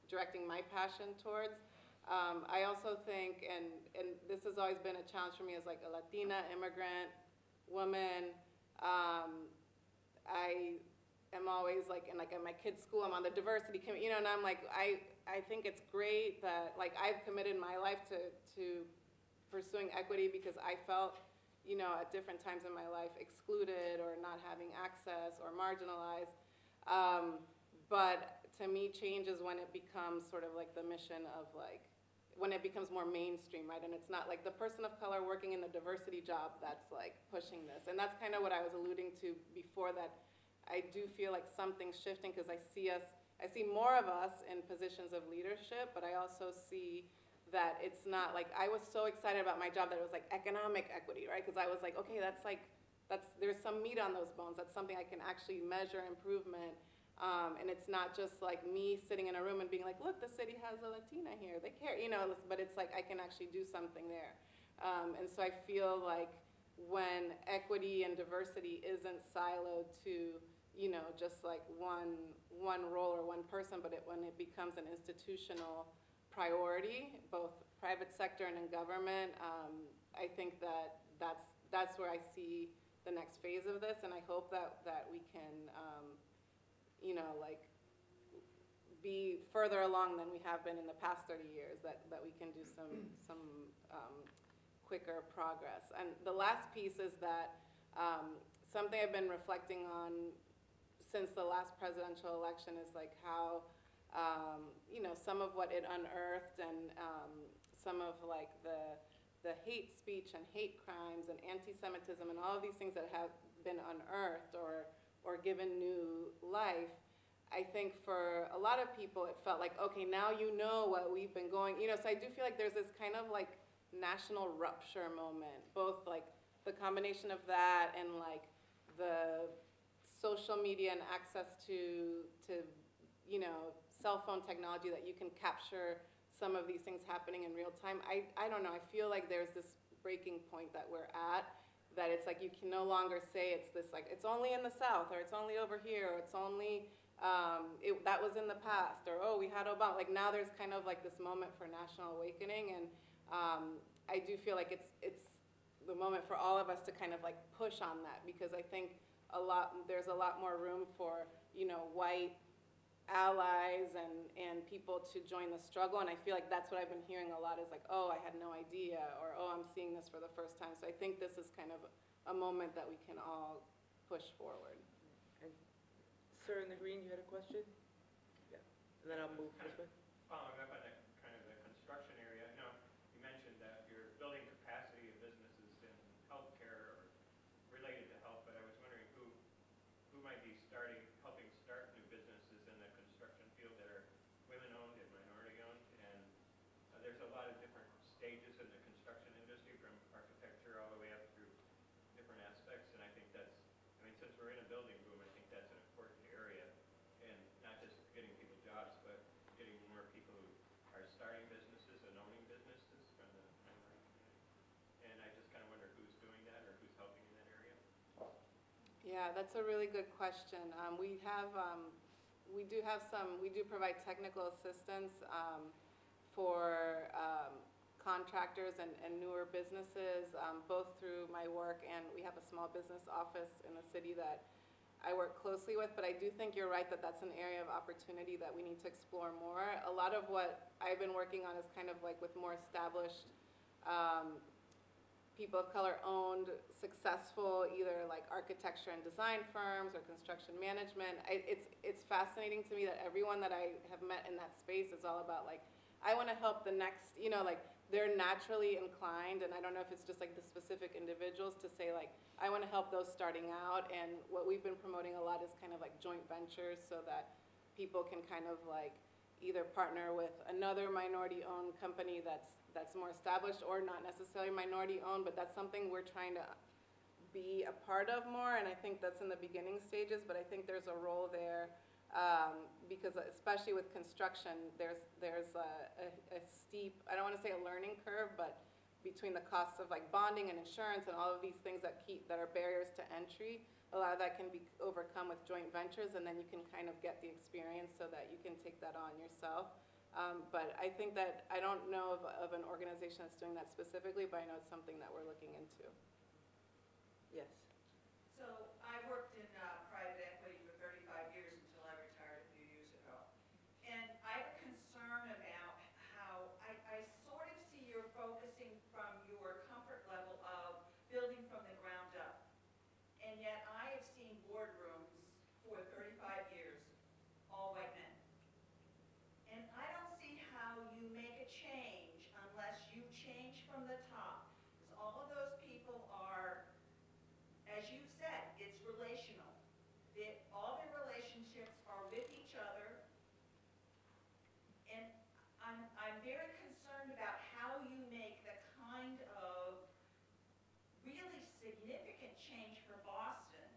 directing my passion towards. I also think, and this has always been a challenge for me as like a Latina immigrant woman, I am always like, at my kids' school, I'm on the diversity committee, you know, and I'm like, I think it's great that, like, I've committed my life to pursuing equity because I felt, you know, at different times in my life excluded or not having access or marginalized. But to me, change is when it becomes sort of like the mission of like, when it becomes more mainstream, right? And it's not like the person of color working in the diversity job that's like pushing this. And that's kind of what I was alluding to before, that I do feel like something's shifting because I see more of us in positions of leadership, but I also see that it's not like, I was so excited about my job that it was like economic equity, right? Because I was like, okay, there's some meat on those bones. That's something I can actually measure improvement. And it's not just like me sitting in a room and being like, look, the city has a Latina here, they care, you know, but it's like I can actually do something there. And so I feel like when equity and diversity isn't siloed to, you know, just like one role or one person, but when it becomes an institutional priority, both private sector and in government, I think that's where I see the next phase of this, and I hope that we can, you know, like, be further along than we have been in the past 30 years, that we can do some quicker progress. And the last piece is that something I've been reflecting on since the last presidential election is like how, you know, some of what it unearthed and some of like the hate speech and hate crimes and anti-Semitism and all of these things that have been unearthed or given new life, I think for a lot of people it felt like, okay, now you know what we've been going, you know, so I do feel like there's this kind of like national rupture moment, both like the combination of that and like the social media and access to you know, cell phone technology that you can capture some of these things happening in real time. I don't know, I feel like there's this breaking point that we're at, that it's like you can no longer say it's this like, it's only in the South, or it's only over here, or it's only, that was in the past, or oh, we had Obama. Like now there's kind of like this moment for national awakening, and I do feel like it's the moment for all of us to kind of like push on that, because I think there's a lot more room for, you know, white allies and people to join the struggle, and I feel like that's what I've been hearing a lot is like, oh, I had no idea, or oh, I'm seeing this for the first time. So I think this is kind of a moment that we can all push forward. And sir in the green, you had a question? Yeah, and then I'll move this way. Following up on that kind of the construction area, you know, you mentioned that you're building capacity of businesses in healthcare or related to health, but I was wondering who might be helping start new businesses in the construction field that are women-owned and minority-owned, and there's a lot of different stages in the construction industry, from architecture all the way up through different aspects, and I think that's, I mean, since we're in a building boom, I think that's an important area, and not just getting people jobs, but getting more people who are starting businesses and owning businesses from the minority community. And I just kind of wonder who's doing that or who's helping in that area. Yeah, that's a really good question. We do provide technical assistance for contractors and newer businesses, both through my work, and we have a small business office in the city that I work closely with, but I do think you're right that that's an area of opportunity that we need to explore more. A lot of what I've been working on is kind of like with more established people of color owned, successful, either like architecture and design firms or construction management. It's fascinating to me that everyone that I have met in that space is all about like, I want to help the next, you know, like they're naturally inclined, and I don't know if it's just like the specific individuals to say like, I want to help those starting out, and what we've been promoting a lot is kind of like joint ventures, so that people can kind of like either partner with another minority-owned company that's more established or not necessarily minority-owned, but that's something we're trying to be a part of more, and I think that's in the beginning stages, but I think there's a role there, because especially with construction, there's a steep, I don't want to say a learning curve, but between the costs of like bonding and insurance and all of these things that are barriers to entry, a lot of that can be overcome with joint ventures, and then you can kind of get the experience so that you can take that on yourself. But I think that, I don't know of an organization that's doing that specifically, but I know it's something that we're looking into. Yes. So I worked in private equity for 35 years until I retired a few years ago. And I have a concern about how I sort of see you're focusing from your comfort level of building from the ground up. And yet I have seen boardrooms for 35 years, all white men. And I don't see how you make a change unless you change from the top. Because all of those people are, as you've said, it's relational. All their relationships are with each other. And I'm very concerned about how you make the kind of really significant change for Boston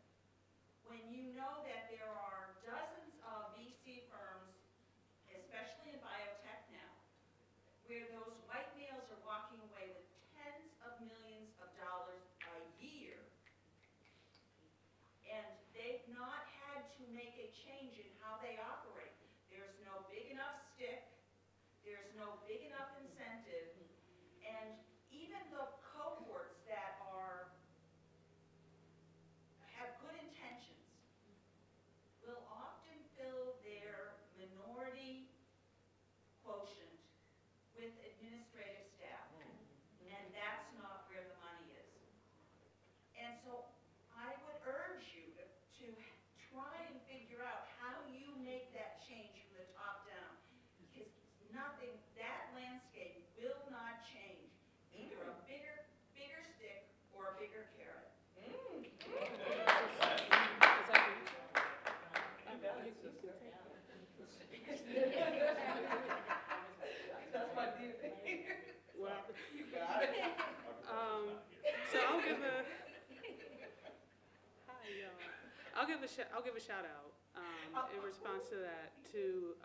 when you know that there are dozens of VC firms, especially in biotech now, where those white males are walking away with tens of millions of dollars a year, and they've not had to make a change in how they operate. There's no big enough stick, there's no big enough incentive, and even the cohorts that have good intentions will often fill their minority quotient with administrative staff, and that's not where the money is. And so I would urge you to try and figure out how you make that change from the top down, because nothing, that landscape will not change. Either a bigger stick or a bigger carrot. That's my DNA. Well, You got it. so I'll give a hi y'all. I'll give a shout out in response to that to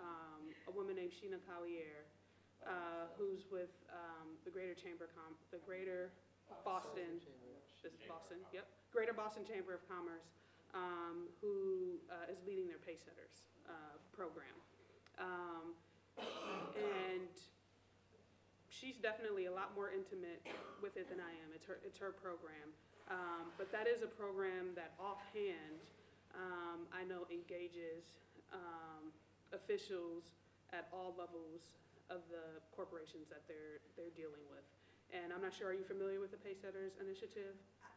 a woman named Sheena Collier, who's with the Greater Boston. This is Boston. Yep. Greater Boston Chamber of Commerce, who is leading their Paysetters program, and she's definitely a lot more intimate with it than I am. It's her program, but that is a program that offhand I know engages officials at all levels of the corporations that they're dealing with. And I'm not sure, are you familiar with the Paysetters initiative?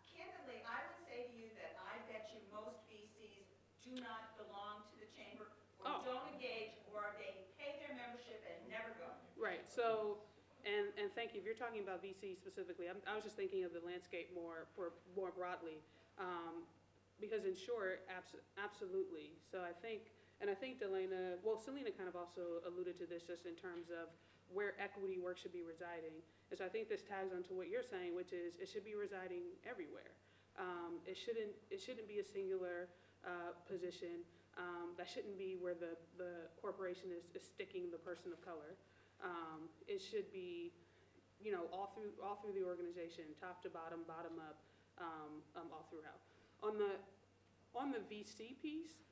Candidly, I would say to you that I bet you most VCs do not belong to the chamber, or don't engage, or they pay their membership and never go. Right, so, and thank you, if you're talking about VC specifically, I was just thinking of the landscape more broadly, because in short, absolutely. So I think Delana, well, Selena kind of also alluded to this just in terms of where equity work should be residing. And so I think this tags onto what you're saying, which is it should be residing everywhere. It shouldn't be a singular position. That shouldn't be where the corporation is sticking the person of color. It should be, all through the organization, top to bottom, bottom up, all throughout. On the VC piece,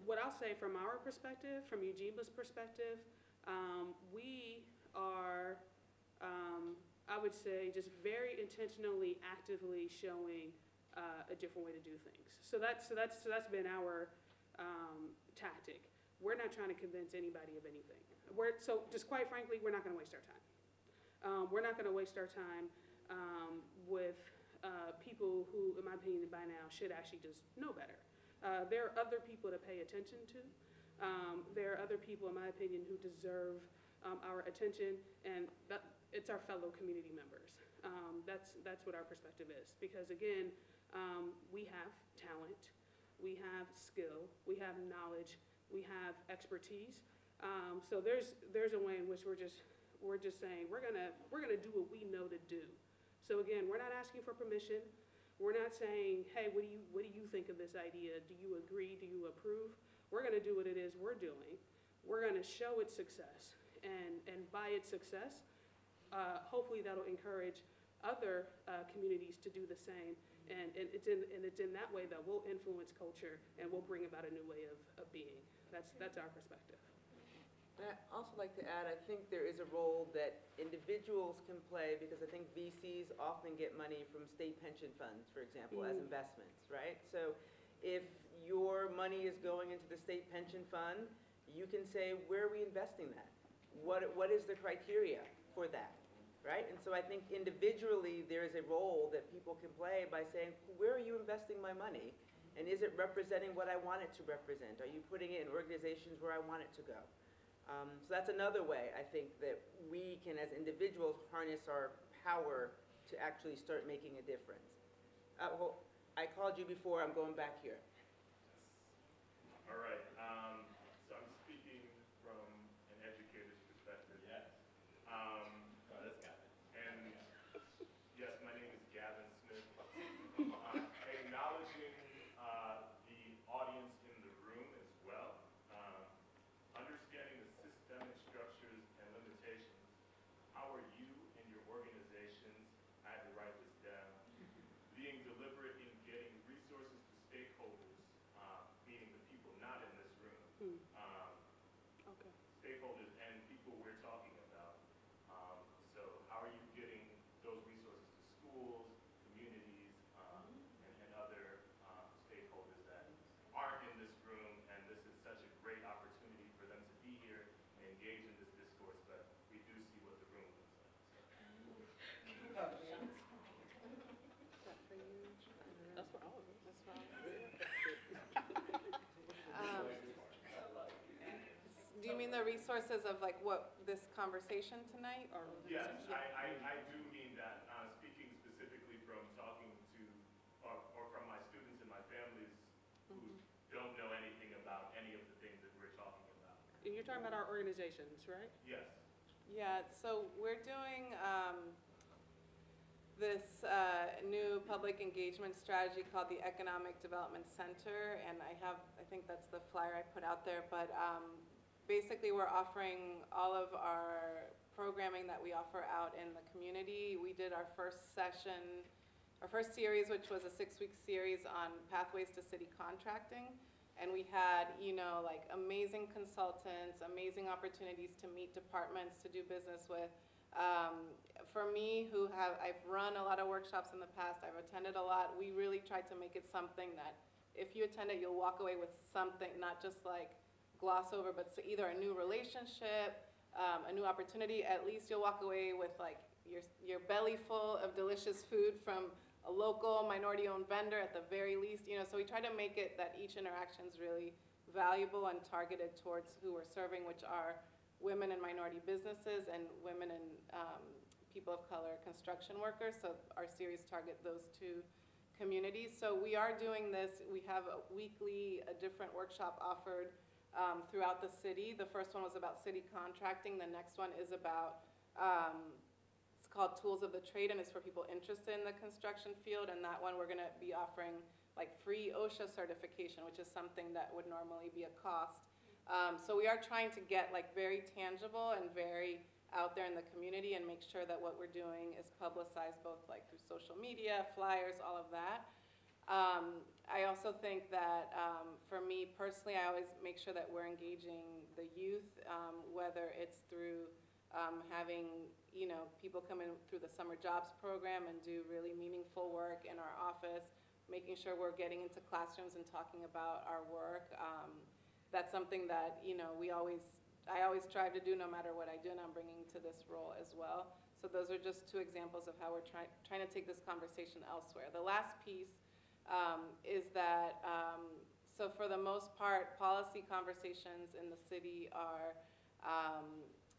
what I'll say from our perspective, from Ujima's perspective, we are, I would say, just very intentionally, actively showing a different way to do things. So that's been our tactic. We're not trying to convince anybody of anything. So just quite frankly, we're not going to waste our time. We're not going to waste our time with people who, in my opinion, by now should actually just know better. There are other people to pay attention to. There are other people, in my opinion, who deserve our attention, and it's our fellow community members. That's what our perspective is. Because again, we have talent, we have skill, we have knowledge we have expertise. So there's a way in which we're just saying we're gonna do what we know to do. So again, we're not asking for permission. We're not saying, hey, what do you think of this idea? Do you agree? Do you approve? We're gonna do what it is we're doing. We're gonna show its success, and by its success, hopefully that'll encourage other communities to do the same. And it's in that way that we'll influence culture and we'll bring about a new way of being. That's our perspective. I'd also like to add, I think there is a role that individuals can play, because I think VCs often get money from state pension funds, for example, as investments, right? So if your money is going into the state pension fund, you can say, where are we investing that? What is the criteria for that, right? And so I think individually there is a role that people can play by saying, where are you investing my money? And is it representing what I want it to represent? Are you putting it in organizations where I want it to go? So that's another way, I think, that we can, as individuals, harness our power to actually start making a difference. Well, I called you before. I'm going back here. All right. So I'm speaking from an educator's perspective. Yes. This guy. And yes, my name is Gavin Smith. Acknowledging the audience in the room as well. Understanding the systemic structures and limitations. How are you and your organizations, I had to write this down, being deliberate in getting resources to stakeholders, meaning the people not in this room, Okay. stakeholders and people we're talking about. So how are you getting those resources to schools, communities, and other stakeholders that aren't in this room? And this is such a great opportunity for them to be here and engage in this discourse, but we do see what the room looks like. That's for all of us. That's for all of us. Do you mean the resources of like what this conversation tonight, or? Yes, I do mean that, speaking specifically from talking to, or from my students and my families who don't know anything about any of the things that we're talking about. And you're talking about our organizations, right? Yes. Yeah, so we're doing this new public engagement strategy called the Economic Development Center, and I think that's the flyer I put out there, but basically we're offering all of our programming that we offer out in the community. We did our first session, our first series, which was a 6-week series on pathways to city contracting. And we had, like amazing consultants, amazing opportunities to meet departments, to do business with. For me, I've run a lot of workshops in the past, I've attended a lot, we really tried to make it something that if you attend it, you'll walk away with something, not just like gloss over, but either a new relationship, a new opportunity. At least you'll walk away with like your belly full of delicious food from a local minority-owned vendor at the very least. So we try to make it that each interaction is really valuable and targeted towards who we're serving, which are women and minority businesses and women and people of color construction workers. So our series target those two communities. So we are doing this. We have a different workshop offered throughout the city. The first one was about city contracting. The next one is about, it's called Tools of the Trade, and it's for people interested in the construction field. And that one we're gonna be offering like free OSHA certification, which is something that would normally be a cost. So we are trying to get like very tangible and very out there in the community and make sure that what we're doing is publicized both like through social media, flyers, all of that. I also think that for me personally, I always make sure that we're engaging the youth, whether it's through having people come in through the summer jobs program and do really meaningful work in our office, making sure we're getting into classrooms and talking about our work. That's something that I always strive to do no matter what I do, and I'm bringing to this role as well. So those are just two examples of how we're trying to take this conversation elsewhere. The last piece is that, so for the most part, policy conversations in the city are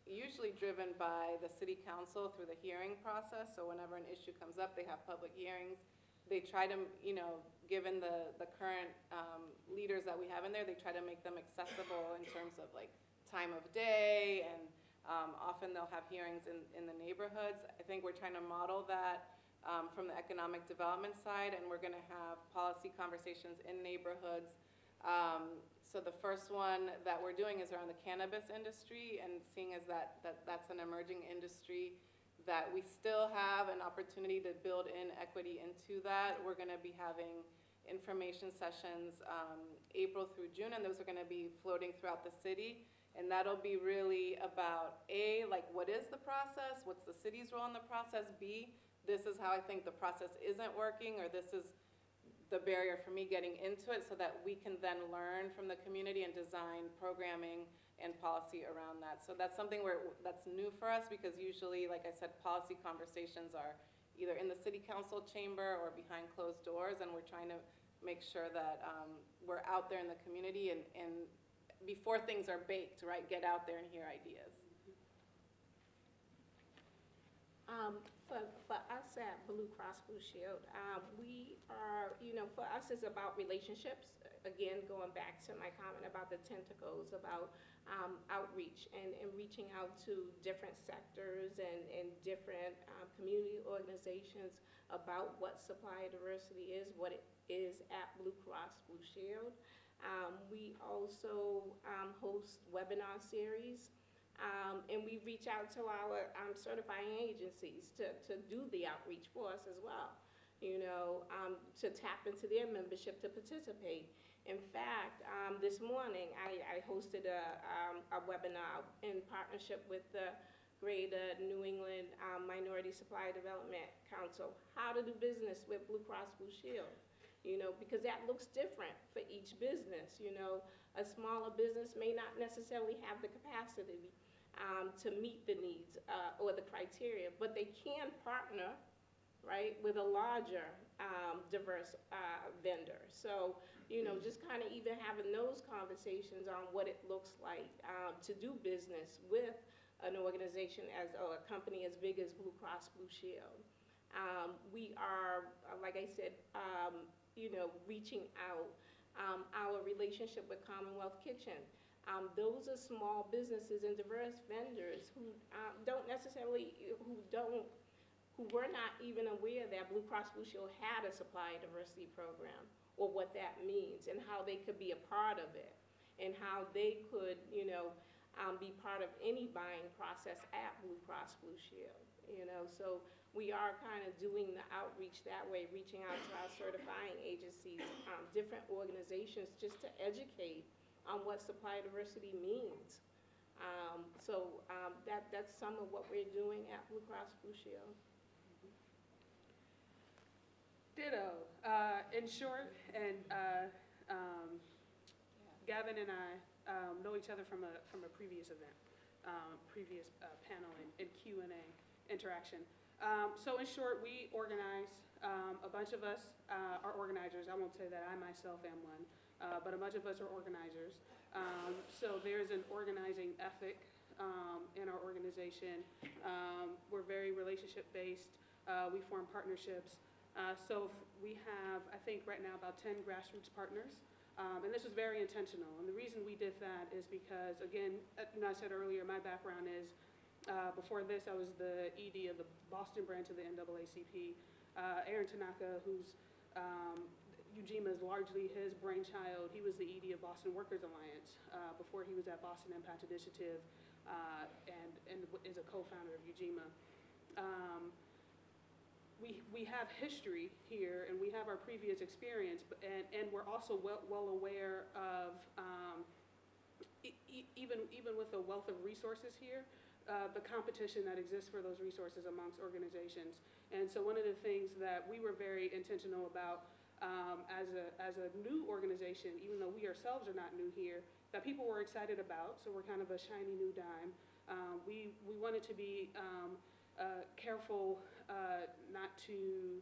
usually driven by the city council through the hearing process. So whenever an issue comes up, they have public hearings. they try to, you know, given the current leaders that we have in there, they try to make them accessible in terms of like time of day, and often they'll have hearings in the neighborhoods. I think we're trying to model that from the economic development side, and we're gonna have policy conversations in neighborhoods. So the first one that we're doing is around the cannabis industry, and seeing as that's an emerging industry that we still have an opportunity to build in equity into that. We're gonna be having information sessions April through June, and those are gonna be floating throughout the city. And that'll be really about A, like what is the process? What's the city's role in the process? B, this is how I think the process isn't working, or this is the barrier for me getting into it, so that we can then learn from the community and design programming and policy around that. So that's something that's new for us, because usually, like I said, policy conversations are either in the city council chamber or behind closed doors, and we're trying to make sure that we're out there in the community and before things are baked, right, get out there and hear ideas. For us at Blue Cross Blue Shield, we are, you know, for us it's about relationships. Again, going back to my comment about the tentacles, about outreach and reaching out to different sectors and different community organizations about what supply diversity is, what it is at Blue Cross Blue Shield. We also host webinar series. And we reach out to our certifying agencies to do the outreach for us as well, you know, to tap into their membership to participate. In fact, this morning I hosted a webinar in partnership with the Greater New England Minority Supply Development Council, how to do business with Blue Cross Blue Shield. You know, because that looks different for each business. You know, a smaller business may not necessarily have the capacity to meet the needs or the criteria, but they can partner, right, with a larger diverse vendor. So, you know, just kind of even having those conversations on what it looks like to do business with an organization or a company as big as Blue Cross Blue Shield. We are, like I said, you know, reaching out. Our relationship with Commonwealth Kitchen. Those are small businesses and diverse vendors who who were not even aware that Blue Cross Blue Shield had a supply diversity program, or what that means, and how they could be a part of it, and how they could, you know, be part of any buying process at Blue Cross Blue Shield. You know, so we are kind of doing the outreach that way, reaching out to our certifying agencies, different organizations, just to educate on what supply diversity means. That's some of what we're doing at Blue Cross Blue Shield. Ditto. In short, and Gavin and I know each other from a previous event, previous panel and Q&A interaction. So in short, we organize, a bunch of us are organizers. I won't say that I myself am one, but a bunch of us are organizers. So there's an organizing ethic in our organization. We're very relationship-based. We form partnerships. So we have, I think right now, about 10 grassroots partners. And this was very intentional. And the reason we did that is because, again, you know, I said earlier, my background is, before this, I was the ED of the Boston branch of the NAACP. Aaron Tanaka, who's Ujima is largely his brainchild. He was the ED of Boston Workers Alliance before he was at Boston Impact Initiative, and is a co-founder of Ujima. We have history here, and we have our previous experience, and we're also well aware of, even with the wealth of resources here, the competition that exists for those resources amongst organizations. And so one of the things that we were very intentional about as a new organization, even though we ourselves are not new here, that people were excited about, so we're kind of a shiny new dime. We wanted to be careful not to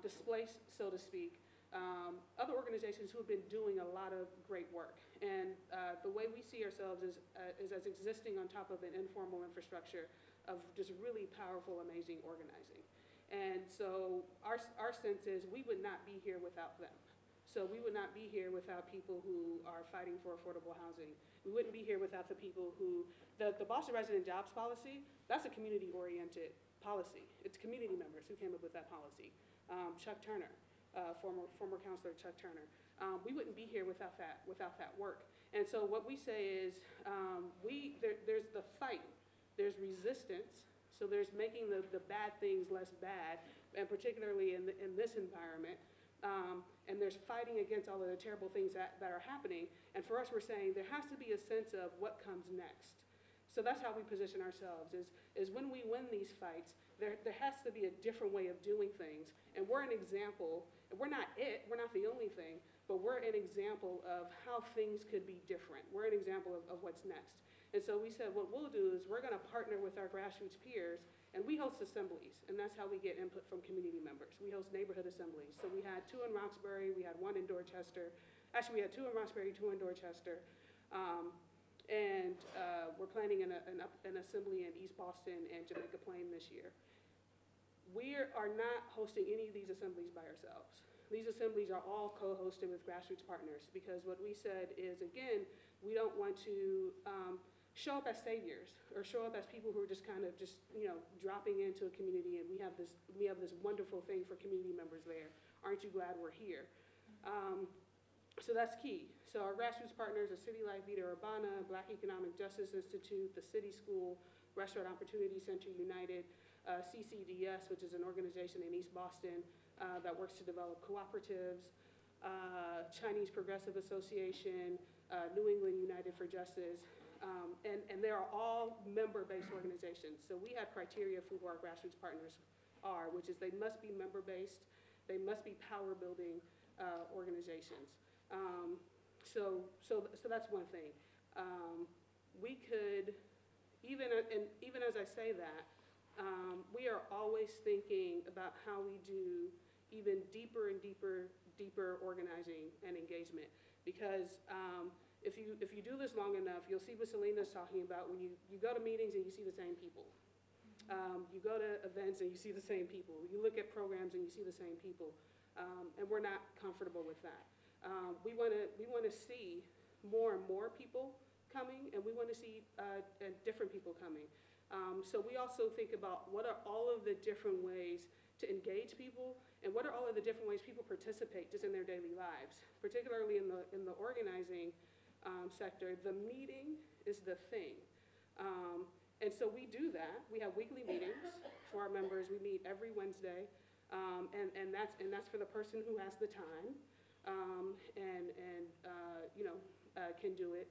displace, so to speak, other organizations who have been doing a lot of great work. And the way we see ourselves is as existing on top of an informal infrastructure of just really powerful, amazing organizing. And so our sense is we would not be here without them. So we would not be here without people who are fighting for affordable housing. We wouldn't be here without the people who, the Boston Resident Jobs Policy, that's a community-oriented policy. It's community members who came up with that policy. Chuck Turner, former counselor Chuck Turner. We wouldn't be here without that work. And so what we say is, there's the fight, there's resistance, so there's making the bad things less bad, and particularly in this environment. And there's fighting against all of the terrible things that are happening. And for us, we're saying there has to be a sense of what comes next. So that's how we position ourselves, is when we win these fights, there has to be a different way of doing things. And we're an example, and we're not the only thing, but we're an example of how things could be different. We're an example of what's next. And so we said what we'll do is we're gonna partner with our grassroots peers, and we host assemblies, and that's how we get input from community members. We host neighborhood assemblies. So we had 2 in Roxbury, we had 1 in Dorchester. Actually, we had 2 in Roxbury, 2 in Dorchester. We're planning an assembly in East Boston and Jamaica Plain this year. We are not hosting any of these assemblies by ourselves. These assemblies are all co-hosted with grassroots partners, because what we said is, again, we don't want to show up as saviors or show up as people who are just kind of dropping into a community, and we have this wonderful thing for community members there. Aren't you glad we're here? So that's key. So our grassroots partners are City Life Vida Urbana, Black Economic Justice Institute, the City School, Restaurant Opportunity Center United, CCDS, which is an organization in East Boston that works to develop cooperatives, Chinese Progressive Association, New England United for Justice, and they are all member-based organizations. So we have criteria for who our grassroots partners are, which is they must be member-based, they must be power-building organizations. So that's one thing. We could, even as I say that, we are always thinking about how we do even deeper and deeper organizing and engagement. Because if you do this long enough, you'll see what Selena's talking about when you go to meetings and you see the same people. You go to events and you see the same people. You look at programs and you see the same people. And we're not comfortable with that. We want to see more and more people coming, and we want to see different people coming. So we also think about what are all of the different ways to engage people, and what are all of the different ways people participate just in their daily lives, particularly in the organizing sector. The meeting is the thing. And so we do that. We have weekly meetings for our members. We meet every Wednesday, and that's for the person who has the time can do it.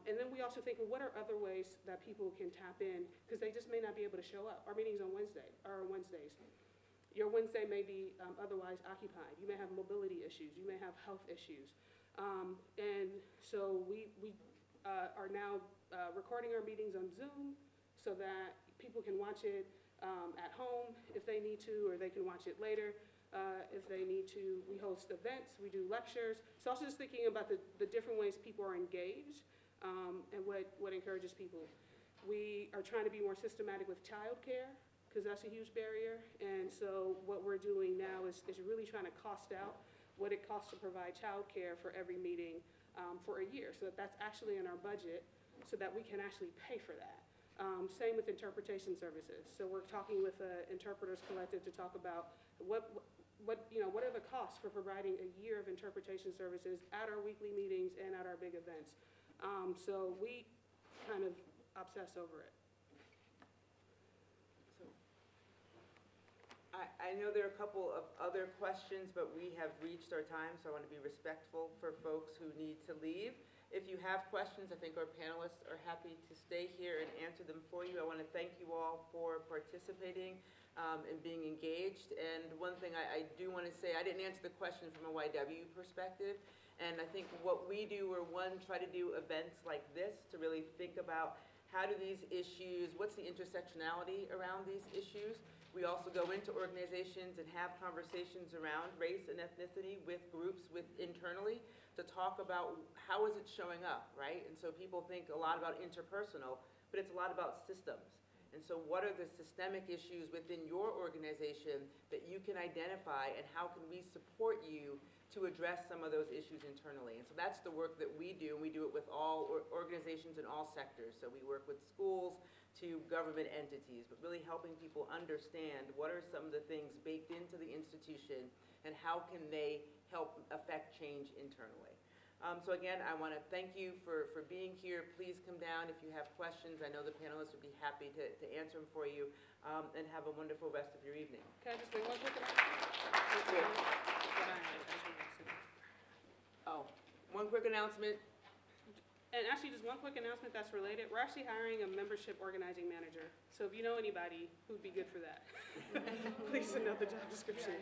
And then we also think, well, what are other ways that people can tap in, because they just may not be able to show up. Our meetings on Wednesdays. Your Wednesday may be otherwise occupied. You may have mobility issues. You may have health issues. And so we are now recording our meetings on Zoom so that people can watch it at home if they need to, or they can watch it later if they need to. We host events, we do lectures. So also just thinking about the different ways people are engaged and what encourages people. We are trying to be more systematic with childcare, because that's a huge barrier. And so what we're doing now is really trying to cost out what it costs to provide childcare for every meeting for a year, so that's actually in our budget, so that we can actually pay for that. Same with interpretation services. So we're talking with Interpreters Collective to talk about what are the costs for providing a year of interpretation services at our weekly meetings and at our big events. So we kind of obsess over it. I know there are a couple of other questions, but we have reached our time, so I want to be respectful for folks who need to leave. If you have questions, I think our panelists are happy to stay here and answer them for you. I want to thank you all for participating and being engaged. And one thing I do want to say, I didn't answer the question from a YW perspective. And I think what we do, or try to do events like this to really think about how do these issues, what's the intersectionality around these issues. We also go into organizations and have conversations around race and ethnicity with groups internally to talk about how is it showing up, right? And so people think a lot about interpersonal, but it's a lot about systems. And so what are the systemic issues within your organization that you can identify, and how can we support you to address some of those issues internally? And so that's the work that we do, and we do it with all organizations in all sectors. So we work with schools to government entities, but really helping people understand what are some of the things baked into the institution and how can they help affect change internally. So again, I want to thank you for being here. Please come down if you have questions. I know the panelists would be happy to answer them for you, and have a wonderful rest of your evening. Can I just make one quick announcement? Oh, one quick announcement. And actually, just one quick announcement that's related. We're actually hiring a membership organizing manager. So if you know anybody who'd be good for that, please send out the job description.